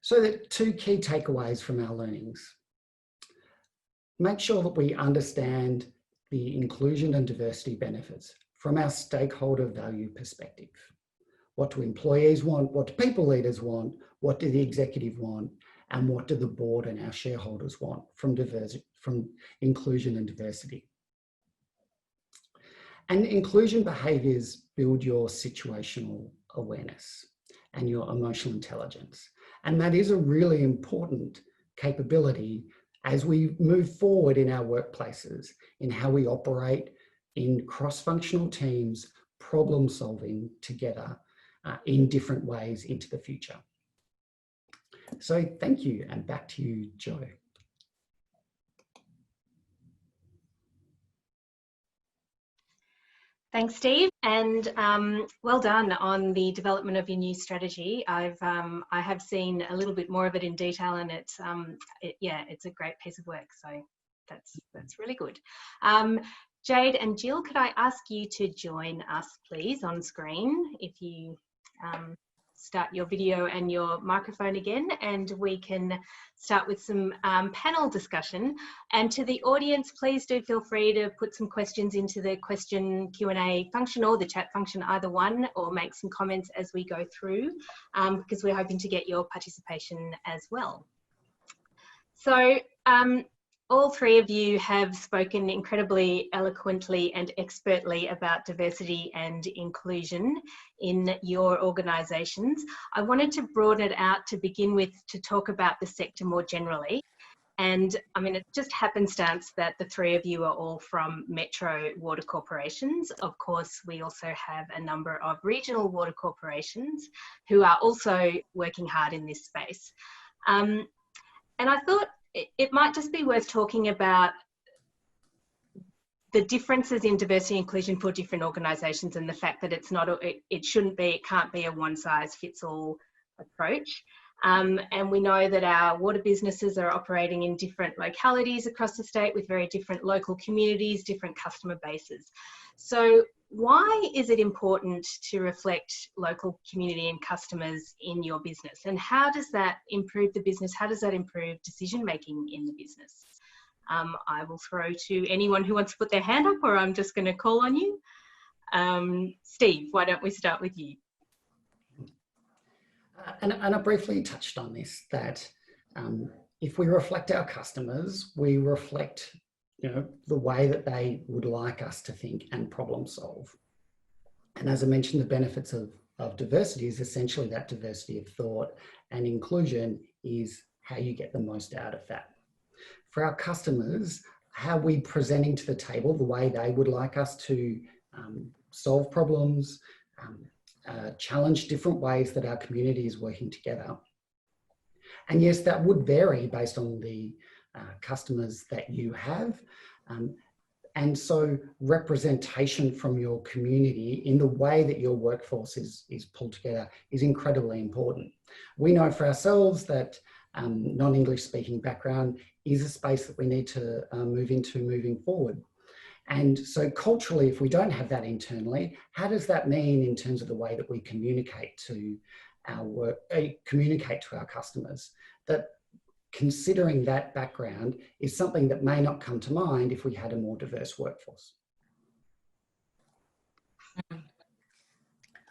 Speaker 8: So the two key takeaways from our learnings. Make sure that we understand the inclusion and diversity benefits from our stakeholder value perspective. What do employees want? What do people leaders want? What do the executive want? And what do the board and our shareholders want from inclusion and diversity? And inclusion behaviours build your situational awareness and your emotional intelligence. And that is a really important capability as we move forward in our workplaces, in how we operate in cross-functional teams, problem solving together in different ways into the future. So thank you, and back to you, Jo.
Speaker 1: Thanks, Steve, and well done on the development of your new strategy. I have seen a little bit more of it in detail, and it's a great piece of work. So that's really good. Jade and Jill, could I ask you to join us, please, on screen? If you start your video and your microphone again, and we can start with some panel discussion. And to the audience, please do feel free to put some questions into the question Q&A function or the chat function, either one, or make some comments as we go through, because we're hoping to get your participation as well. So all three of you have spoken incredibly eloquently and expertly about diversity and inclusion in your organisations. I wanted to broaden it out to begin with to talk about the sector more generally. And I mean, it's just happenstance that the three of you are all from metro water corporations. Of course, we also have a number of regional water corporations who are also working hard in this space. And I thought it might just be worth talking about the differences in diversity and inclusion for different organisations, and the fact that it's not, it can't be a one-size-fits-all approach. And we know that our water businesses are operating in different localities across the state with very different local communities, different customer bases. So why is it important to reflect local community and customers in your business? And how does that improve the business? How does that improve decision making in the business? I will throw to anyone who wants to put their hand up, or I'm just going to call on you. Steve, why don't we start with you?
Speaker 8: And I briefly touched on this, that if we reflect our customers, we reflect, the way that they would like us to think and problem solve. And as I mentioned, the benefits of diversity is essentially that diversity of thought, and inclusion is how you get the most out of that. For our customers, how we presenting to the table the way they would like us to solve problems, challenge different ways that our community is working together. And yes, that would vary based on the customers that you have. And so representation from your community in the way that your workforce is pulled together is incredibly important. We know for ourselves that non-English speaking background is a space that we need to move into moving forward. And so culturally, if we don't have that internally, how does that mean in terms of the way that we communicate to our work, communicate to our customers? That considering that background is something that may not come to mind if we had a more diverse workforce.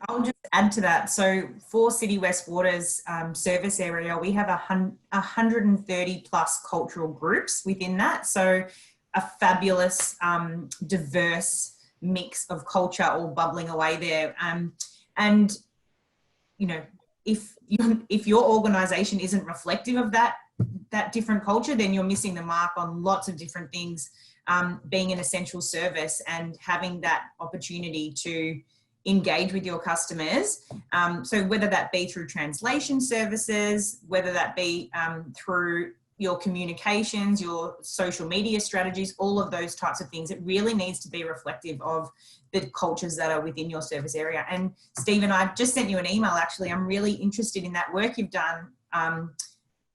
Speaker 7: I'll just add to that. So for City West Water's service area, we have 130 plus cultural groups within that. So a fabulous, diverse mix of culture all bubbling away there. And, if your organisation isn't reflective of that different culture, then you're missing the mark on lots of different things, being an essential service and having that opportunity to engage with your customers. So whether that be through translation services, whether that be through your communications, your social media strategies, all of those types of things, it really needs to be reflective of the cultures that are within your service area. And Stephen, I just sent you an email actually. I'm really interested in that work you've done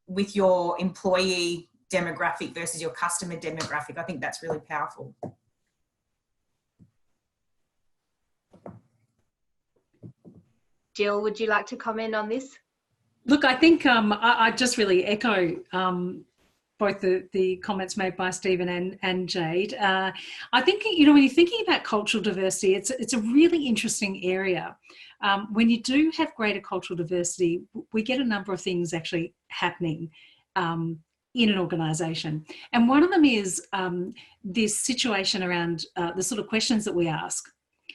Speaker 7: with your employee demographic versus your customer demographic. I think that's really powerful.
Speaker 1: Jill, would you like to comment on this?
Speaker 2: Look, I think I just really echo both the comments made by Stephen and Jade. I think, when you're thinking about cultural diversity, it's a really interesting area. When you do have greater cultural diversity, we get a number of things actually happening in an organisation. And one of them is this situation around the sort of questions that we ask.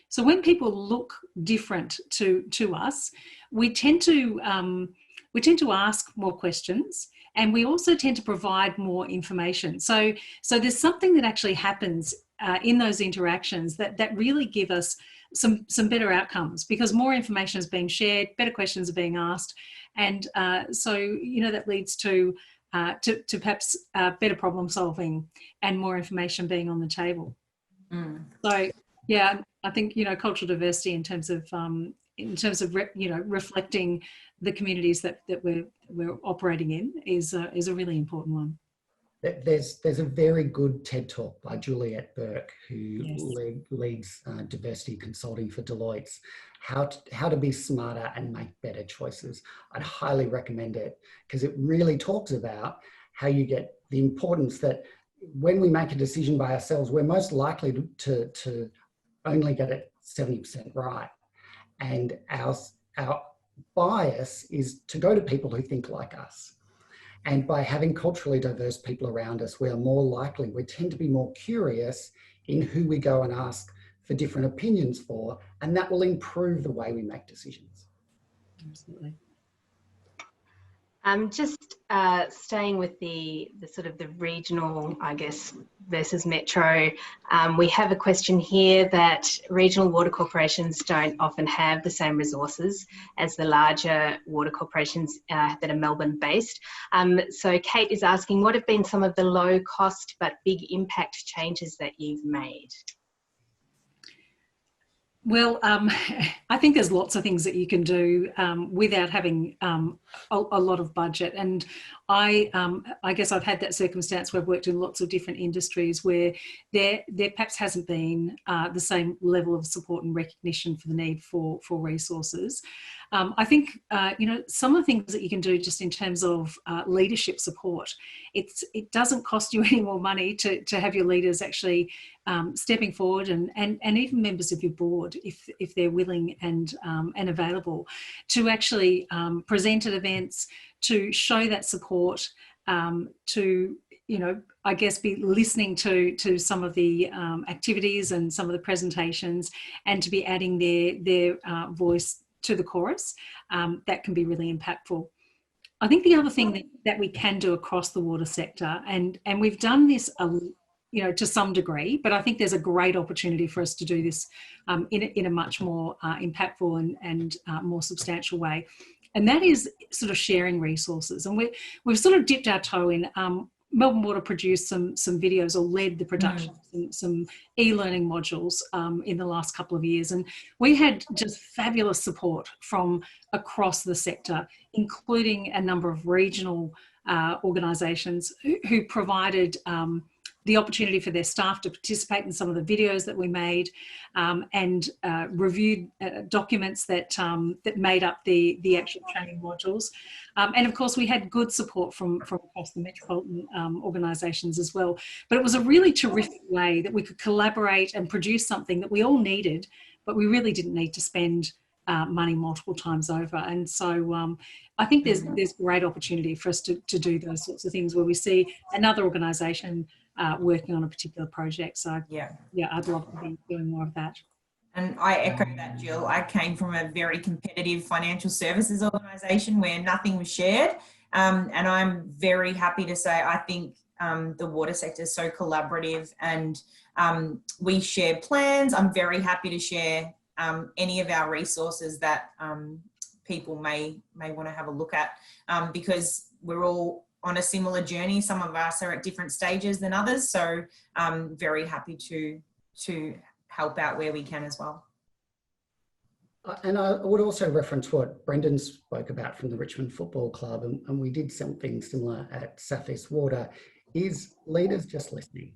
Speaker 2: So when people look different to us, we tend to ask more questions, and we also tend to provide more information. So there's something that actually happens in those interactions that really give us some better outcomes, because more information is being shared, better questions are being asked, and so that leads to perhaps better problem solving and more information being on the table. So yeah, I think cultural diversity in terms of reflecting the communities that we're operating in is a really important one.
Speaker 8: There's a very good TED Talk by Juliette Burke, who
Speaker 2: Yes.
Speaker 8: leads diversity consulting for Deloitte, how to be smarter and make better choices. I'd highly recommend it, because it really talks about how you get the importance that when we make a decision by ourselves, we're most likely to only get it 70% right. And our bias is to go to people who think like us. And by having culturally diverse people around us, we tend to be more curious in who we go and ask for different opinions for, and that will improve the way we make decisions.
Speaker 2: Absolutely.
Speaker 1: Just staying with the sort of the regional, I guess, versus metro, we have a question here that regional water corporations don't often have the same resources as the larger water corporations that are Melbourne based. So Kate is asking, what have been some of the low cost but big impact changes that you've made?
Speaker 2: Well, I think there's lots of things that you can do without having a lot of budget. And I guess I've had that circumstance where I've worked in lots of different industries where there perhaps hasn't been the same level of support and recognition for the need for resources. I think, some of the things that you can do just in terms of leadership support, it doesn't cost you any more money to have your leaders actually stepping forward and even members of your board, if they're willing and available, to actually present at events, to show that support to, you know, I guess be listening to some of the activities and some of the presentations, and to be adding their voice to the chorus, that can be really impactful. I think the other thing that we can do across the water sector, and we've done this, you know, to some degree, but I think there's a great opportunity for us to do this in a much more impactful and more substantial way. And that is sort of sharing resources. And we've sort of dipped our toe in. Melbourne Water produced some videos, or led the production of some e-learning modules in the last couple of years. And we had just fabulous support from across the sector, including a number of regional organisations who provided the opportunity for their staff to participate in some of the videos that we made, and reviewed documents that made up the actual training modules. And of course, we had good support from across the metropolitan organisations as well. But it was a really terrific way that we could collaborate and produce something that we all needed, but we really didn't need to spend money multiple times over. And so I think there's great opportunity for us to do those sorts of things where we see another organisation working on a particular project. So yeah, I'd love to be doing more of that.
Speaker 7: And I echo that, Jill. I came from a very competitive financial services organisation where nothing was shared. And I'm very happy to say I think the water sector is so collaborative, and we share plans. I'm very happy to share any of our resources that people may want to have a look at, because we're all on a similar journey. Some of us are at different stages than others, so I'm very happy to help out where we can as well.
Speaker 8: And I would also reference what Brendan spoke about from the Richmond Football Club, and we did something similar at South East Water, is leaders just listening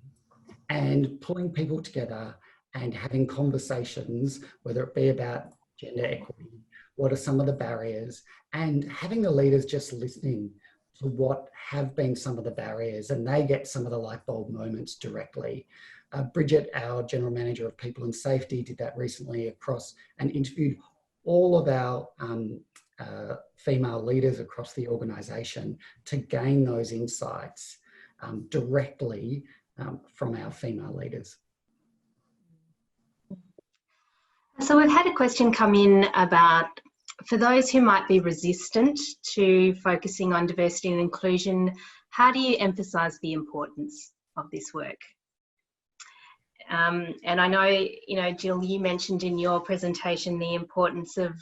Speaker 8: and pulling people together and having conversations, whether it be about gender equity, what are some of the barriers, and having the leaders just listening to what have been some of the barriers, and they get some of the light bulb moments directly. Bridget, our General Manager of People and Safety, did that recently across and interviewed all of our female leaders across the organisation to gain those insights directly from our female leaders.
Speaker 1: So we've had a question come in about, for those who might be resistant to focusing on diversity and inclusion, how do you emphasise the importance of this work? And I know, you know, Jill, you mentioned in your presentation the importance of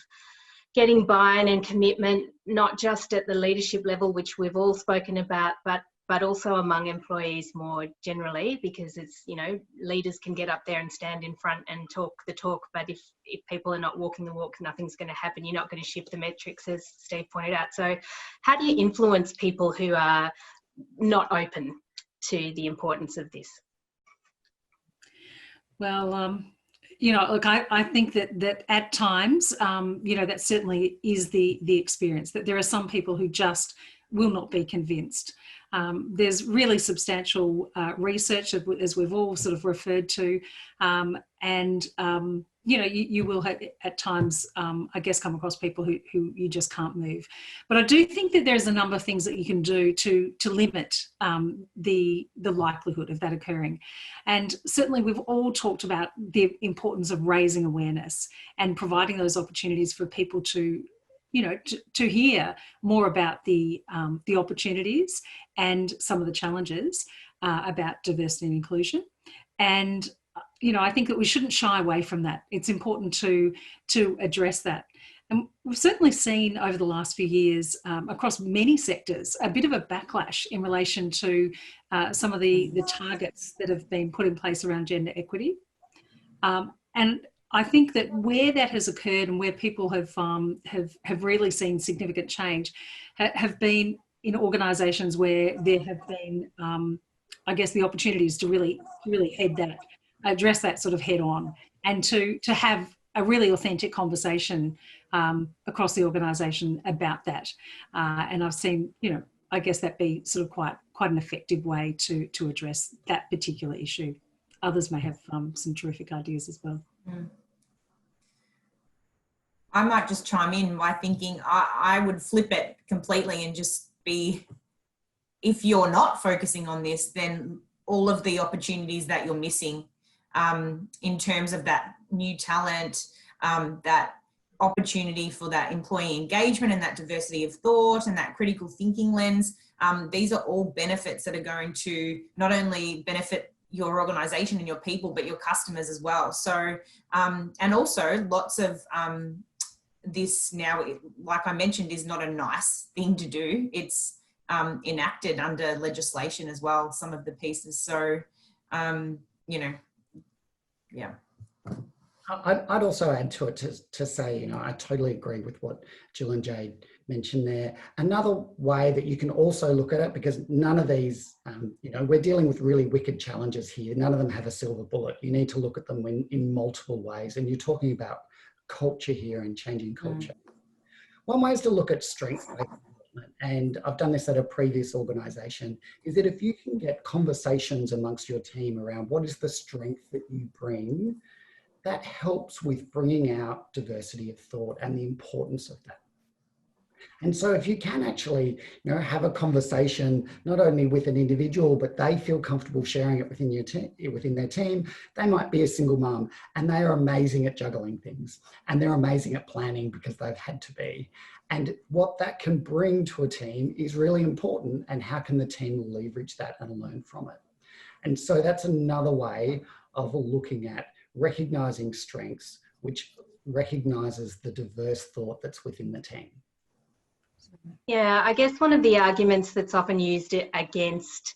Speaker 1: getting buy-in and commitment, not just at the leadership level, which we've all spoken about, but also among employees more generally, because it's, you know, leaders can get up there and stand in front and talk the talk, but if people are not walking the walk, nothing's going to happen. You're not going to shift the metrics, as Steve pointed out. So how do you influence people who are not open to the importance of this?
Speaker 2: Well, you know, look, I think that at times, you know, that certainly is the experience, that there are some people who just will not be convinced. There's really substantial research, as we've all sort of referred to, and you know, you will have, at times, I guess, come across people who you just can't move. But I do think that there's a number of things that you can do to limit the likelihood of that occurring. And certainly we've all talked about the importance of raising awareness and providing those opportunities for people to, you know, to hear more about the opportunities and some of the challenges about diversity and inclusion. And you know, I think that we shouldn't shy away from that. It's important to address that. And we've certainly seen over the last few years across many sectors a bit of a backlash in relation to some of the targets that have been put in place around gender equity. And I think that where that has occurred and where people have really seen significant change have been in organisations where there have been, I guess, the opportunities to really address that sort of head on, and to have a really authentic conversation across the organisation about that. And I've seen, you know, I guess that be sort of quite an effective way to address that particular issue. Others may have some terrific ideas as well.
Speaker 7: I might just chime in by thinking I would flip it completely and just be if you're not focusing on this, then all of the opportunities that you're missing in terms of that new talent, that opportunity for that employee engagement and that diversity of thought and that critical thinking lens, these are all benefits that are going to not only benefit your organization and your people, but your customers as well. So, and also lots of this now, like I mentioned, is not a nice thing to do. It's enacted under legislation as well, some of the pieces. So, you know, yeah.
Speaker 8: I'd also add to it to say, you know, I totally agree with what Jill and Jade mentioned there. Another way that you can also look at it, because none of these, you know, we're dealing with really wicked challenges here. None of them have a silver bullet. You need to look at them in multiple ways. And you're talking about culture here and changing culture. One way is to look at strength-based development, and I've done this at a previous organisation, is that if you can get conversations amongst your team around what is the strength that you bring, that helps with bringing out diversity of thought and the importance of that. And so if you can actually, you know, have a conversation, not only with an individual, but they feel comfortable sharing it within your within their team. They might be a single mum and they are amazing at juggling things, and they're amazing at planning because they've had to be. And what that can bring to a team is really important, and how can the team leverage that and learn from it. And so that's another way of looking at recognizing strengths, which recognizes the diverse thought that's within the team.
Speaker 1: Yeah, I guess one of the arguments that's often used against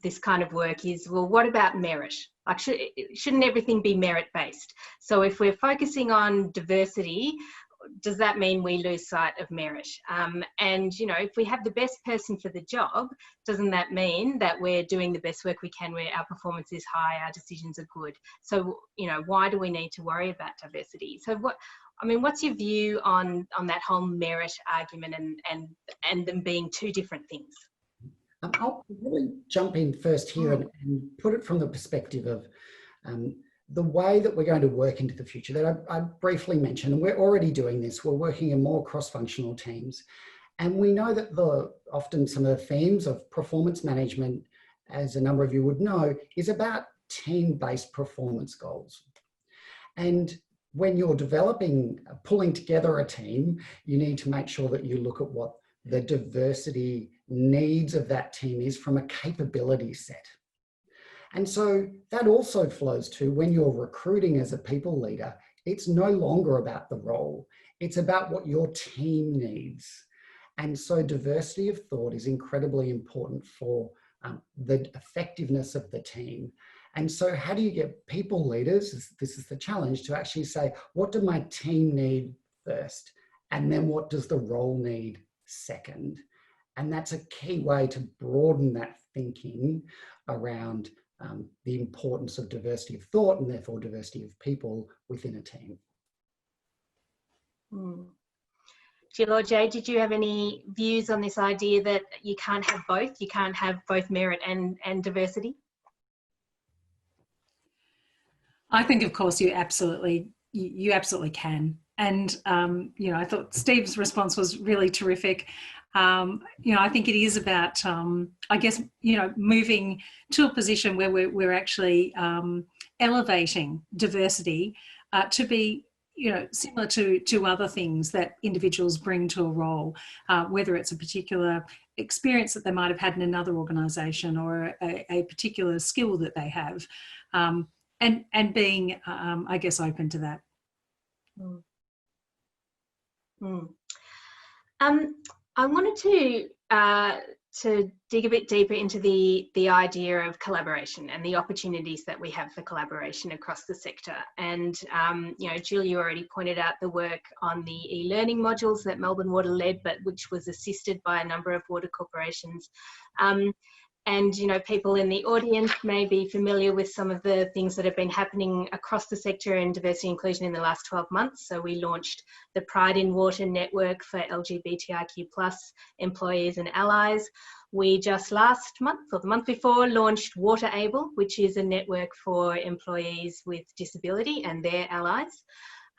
Speaker 1: this kind of work is, well, what about merit? Like, shouldn't everything be merit-based? So if we're focusing on diversity, does that mean we lose sight of merit? And, you know, if we have the best person for the job, doesn't that mean that we're doing the best work we can, where our performance is high, our decisions are good? So, you know, why do we need to worry about diversity? So what's your view on that whole merit argument and them being two different things?
Speaker 8: I'll really jump in first here and put it from the perspective of the way that we're going to work into the future that I briefly mentioned, and we're already doing this. We're working in more cross-functional teams. And we know that often some of the themes of performance management, as a number of you would know, is about team-based performance goals. And when you're pulling together a team, you need to make sure that you look at what the diversity needs of that team is from a capability set. And so that also flows to when you're recruiting as a people leader, it's no longer about the role, it's about what your team needs. And so diversity of thought is incredibly important for the effectiveness of the team. And so how do you get people leaders, this is the challenge, to actually say, what do my team need first? And then what does the role need second? And that's a key way to broaden that thinking around the importance of diversity of thought and therefore diversity of people within a team.
Speaker 1: Jill or Jade, did you have any views on this idea that you can't have both? You can't have both merit and diversity?
Speaker 2: I think, of course, you absolutely can. And, you know, I thought Steve's response was really terrific. You know, I think it is about, I guess, you know, moving to a position where we're actually elevating diversity to be, you know, similar to other things that individuals bring to a role, whether it's a particular experience that they might have had in another organisation or a particular skill that they have, and being, I guess, open to that.
Speaker 1: I wanted to dig a bit deeper into the idea of collaboration and the opportunities that we have for collaboration across the sector. And, you know, Jill, you already pointed out the work on the e-learning modules that Melbourne Water led, but which was assisted by a number of water corporations. And, you know, people in the audience may be familiar with some of the things that have been happening across the sector in diversity and inclusion in the last 12 months. So we launched the Pride in Water network for LGBTIQ+ employees and allies. We just last month or the month before launched Water Able, which is a network for employees with disability and their allies.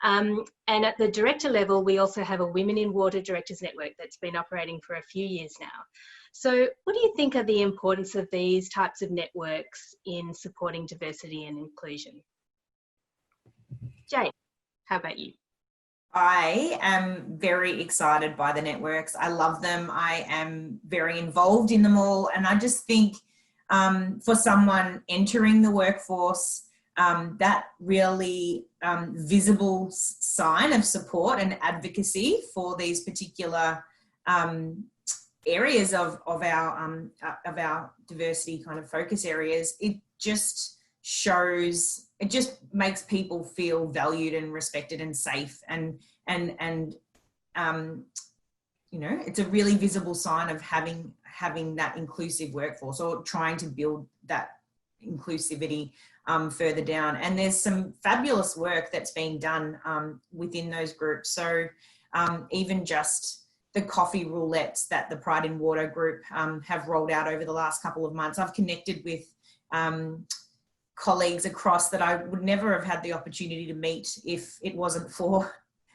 Speaker 1: And at the director level, we also have a Women in Water Directors Network that's been operating for a few years now. So what do you think are the importance of these types of networks in supporting diversity and inclusion? Jade, how about you?
Speaker 7: I am very excited by the networks. I love them. I am very involved in them all. And I just think for someone entering the workforce, that really visible sign of support and advocacy for these particular areas of our diversity kind of focus areas, it just shows, it just makes people feel valued and respected and safe, and you know, it's a really visible sign of having that inclusive workforce, or trying to build that inclusivity further down. And there's some fabulous work that's been done within those groups. So even just the coffee roulettes that the Pride in Water group have rolled out over the last couple of months. I've connected with colleagues across that I would never have had the opportunity to meet if it wasn't for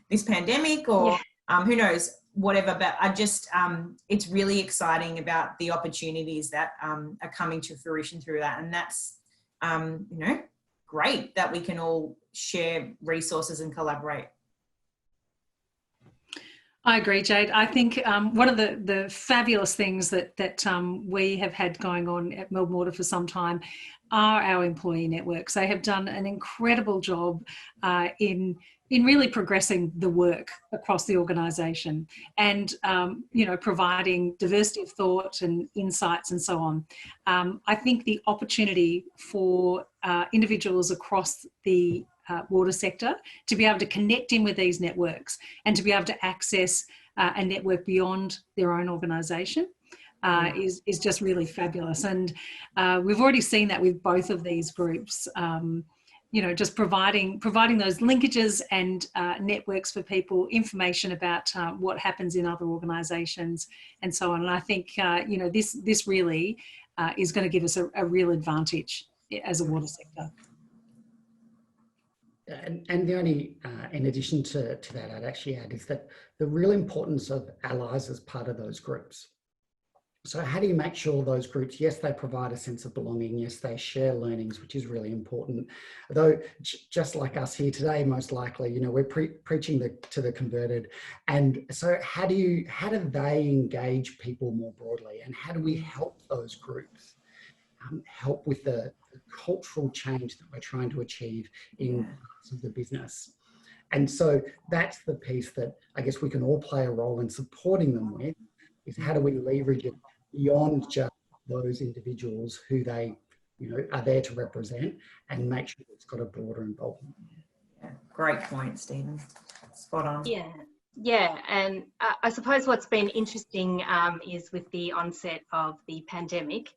Speaker 7: this pandemic, or who knows, whatever. But I just, it's really exciting about the opportunities that are coming to fruition through that. And that's, you know, great that we can all share resources and collaborate.
Speaker 2: I agree, Jade. I think one of the fabulous things that we have had going on at Melbourne Water for some time are our employee networks. They have done an incredible job in really progressing the work across the organisation, and you know, providing diversity of thought and insights and so on. I think the opportunity for individuals across the water sector to be able to connect in with these networks and to be able to access a network beyond their own organisation is just really fabulous. And we've already seen that with both of these groups, you know, just providing those linkages and networks for people, information about what happens in other organisations and so on. And I think, you know, this really is going to give us a real advantage as a water sector.
Speaker 8: And the only, in addition to that, I'd actually add is that the real importance of allies as part of those groups. So how do you make sure those groups, yes, they provide a sense of belonging, yes, they share learnings, which is really important. Though, just like us here today, most likely, you know, we're preaching to the converted. And so how do they engage people more broadly? And how do we help those groups help with the cultural change that we're trying to achieve in parts of the business? And so that's the piece that I guess we can all play a role in supporting them with, is how do we leverage it beyond just those individuals who they, you know, are there to represent, and make sure it's got a broader involvement.
Speaker 7: Yeah, great point, Stephen. Spot on.
Speaker 1: Yeah, and I suppose what's been interesting is with the onset of the pandemic,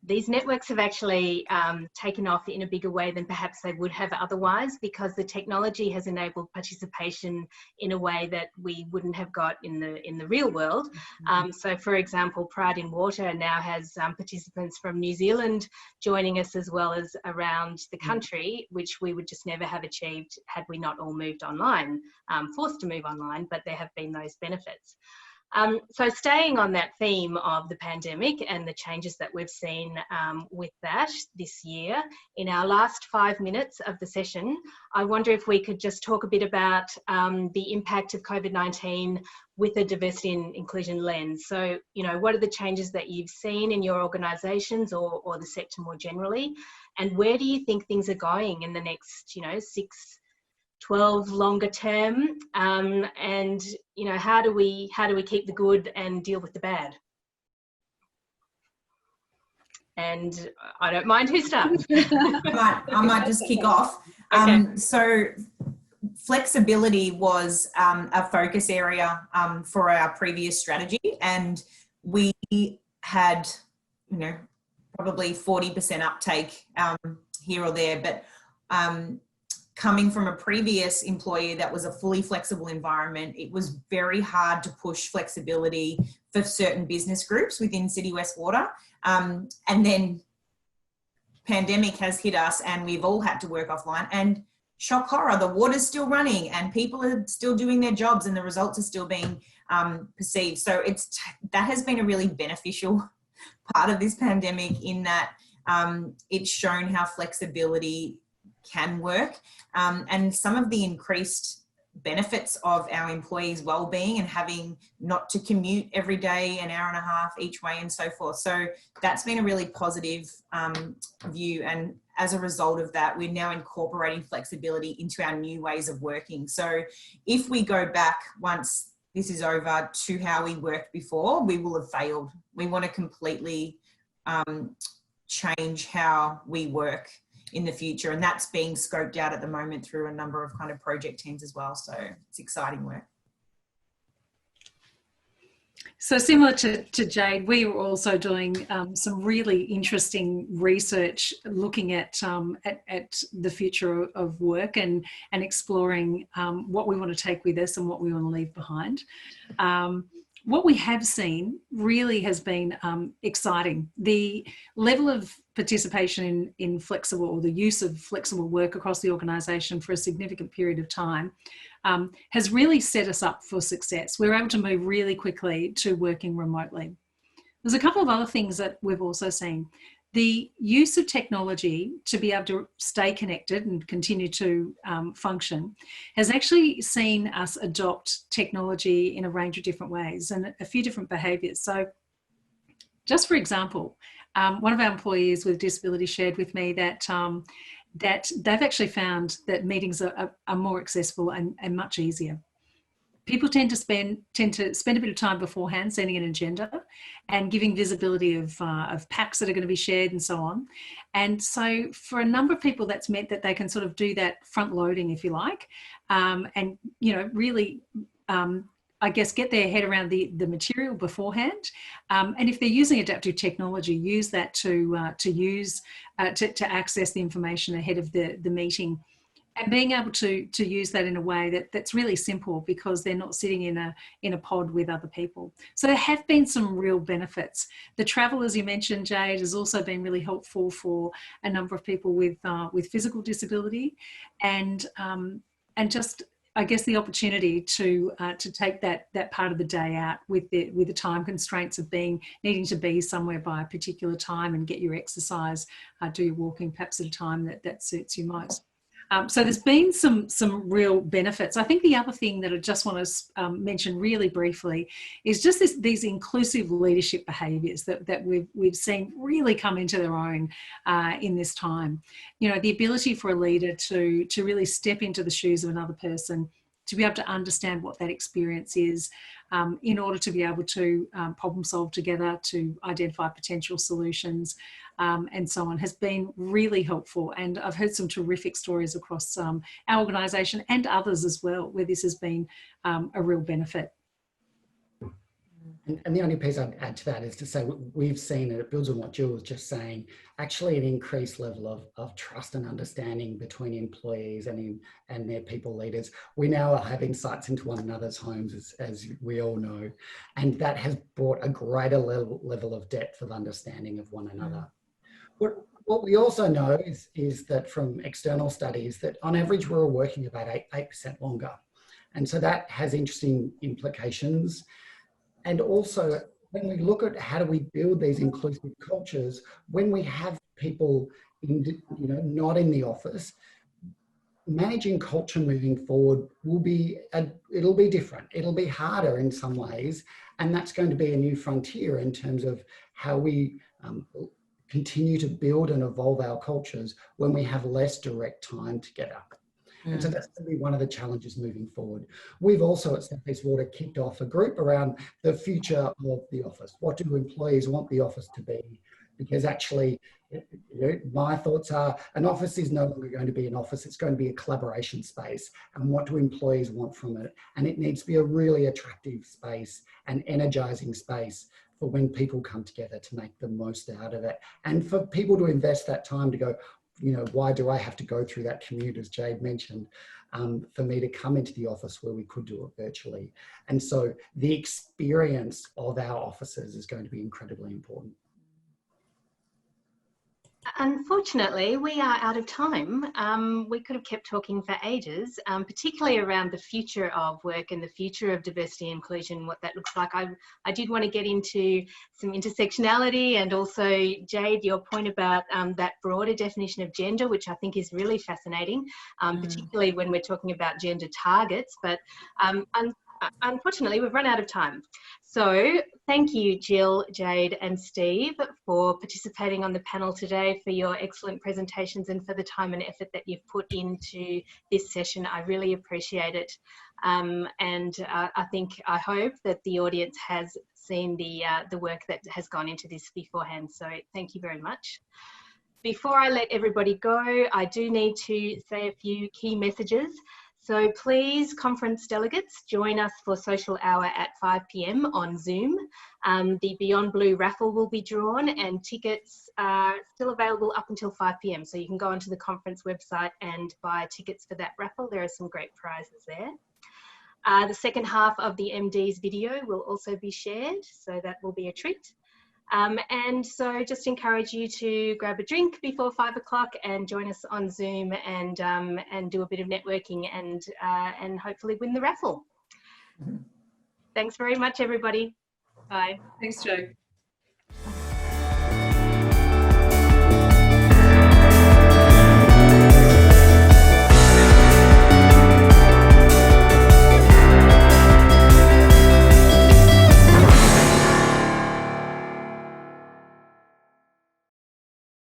Speaker 1: these networks have actually taken off in a bigger way than perhaps they would have otherwise, because the technology has enabled participation in a way that we wouldn't have got in the real world. So, for example, Pride in Water now has participants from New Zealand joining us, as well as around the country, which we would just never have achieved had we not all moved online, forced to move online, but there have been those benefits. So staying on that theme of the pandemic and the changes that we've seen with that this year, in our last 5 minutes of the session, I wonder if we could just talk a bit about the impact of COVID-19 with a diversity and inclusion lens. So, you know, what are the changes that you've seen in your organisations or the sector more generally? And where do you think things are going in the next, you know, 6, 12 longer term, and you know, how do we keep the good and deal with the bad? And I don't mind who starts.
Speaker 7: I might just kick off.
Speaker 1: Okay.
Speaker 7: So flexibility was a focus area for our previous strategy, and we had, you know, probably 40% uptake here or there, but coming from a previous employer that was a fully flexible environment, it was very hard to push flexibility for certain business groups within City West Water. And then pandemic has hit us and we've all had to work offline. And shock horror, the water's still running and people are still doing their jobs and the results are still being perceived. So that has been a really beneficial part of this pandemic, in that it's shown how flexibility can work, and some of the increased benefits of our employees' well-being and having not to commute every day an hour and a half each way and so forth. So that's been a really positive view, and as a result of that, we're now incorporating flexibility into our new ways of working. So if we go back once this is over to how we worked before, we will have failed. We want to completely change how we work in the future, and that's being scoped out at the moment through a number of kind of project teams as well. So it's exciting work.
Speaker 2: So similar to Jade, we were also doing some really interesting research looking at the future of work and exploring what we want to take with us and what we want to leave behind. What we have seen really has been exciting. The level of participation in flexible, or the use of flexible work across the organisation for a significant period of time has really set us up for success. We're able to move really quickly to working remotely. There's a couple of other things that we've also seen. The use of technology to be able to stay connected and continue to function has actually seen us adopt technology in a range of different ways and a few different behaviours. So just for example, one of our employees with disability shared with me that that they've actually found that meetings are more accessible and much easier. People tend to spend a bit of time beforehand sending an agenda and giving visibility of packs that are going to be shared and so on. And so for a number of people, that's meant that they can sort of do that front loading, if you like, and, you know, really, I guess, get their head around the material beforehand. And if they're using adaptive technology, use that to access the information ahead of the meeting. And being able to use that in a way that's really simple, because they're not sitting in a pod with other people. So there have been some real benefits. The travel, as you mentioned, Jade, has also been really helpful for a number of people with physical disability, and just, I guess, the opportunity to take that part of the day out with the time constraints of needing to be somewhere by a particular time and get your exercise, do your walking perhaps at a time that suits you most. So there's been some real benefits. I think the other thing that I just want to mention really briefly is just these inclusive leadership behaviours that we've seen really come into their own in this time. You know, the ability for a leader to really step into the shoes of another person, to be able to understand what that experience is, in order to be able to problem solve together, to identify potential solutions, and so on, has been really helpful. And I've heard some terrific stories across our organisation and others as well, where this has been a real benefit.
Speaker 8: And the only piece I'd add to that is to say we've seen, and it builds on what Jill was just saying, actually an increased level of trust and understanding between employees and their people leaders. We now have insights into one another's homes, as we all know, and that has brought a greater level of depth of understanding of one another. What we also know is that from external studies that on average we're all working about 8% longer. And so that has interesting implications. And also, when we look at how do we build these inclusive cultures, when we have people not in the office, managing culture moving forward it'll be different. It'll be harder in some ways, and that's going to be a new frontier in terms of how we continue to build and evolve our cultures when we have less direct time together. And so that's going to be one of the challenges moving forward. We've also at Southeast Water kicked off a group around the future of the office. What do employees want the office to be? Because actually, my thoughts are an office is no longer going to be an office. It's going to be a collaboration space. And what do employees want from it? And it needs to be a really attractive space and energizing space for when people come together to make the most out of it. And for people to invest that time to go, why do I have to go through that commute, as Jade mentioned, for me to come into the office where we could do it virtually. And so the experience of our offices is going to be incredibly important.
Speaker 1: Unfortunately, we are out of time. We could have kept talking for ages, particularly around the future of work and the future of diversity and inclusion, what that looks like. I did want to get into some intersectionality and also, Jade, your point about that broader definition of gender, which I think is really fascinating, particularly when we're talking about gender targets. But unfortunately, we've run out of time. So thank you, Jill, Jade and Steve, for participating on the panel today, for your excellent presentations and for the time and effort that you've put into this session. I really appreciate it. I hope that the audience has seen the work that has gone into this beforehand. So thank you very much. Before I let everybody go, I do need to say a few key messages. So please, conference delegates, join us for social hour at 5 p.m. on Zoom. The Beyond Blue raffle will be drawn and tickets are still available up until 5 p.m. So you can go onto the conference website and buy tickets for that raffle. There are some great prizes there. The second half of the MD's video will also be shared, so that will be a treat. And so just encourage you to grab a drink before 5 o'clock and join us on Zoom and do a bit of networking and hopefully win the raffle. Thanks very much, everybody. Bye.
Speaker 2: Thanks, Jo.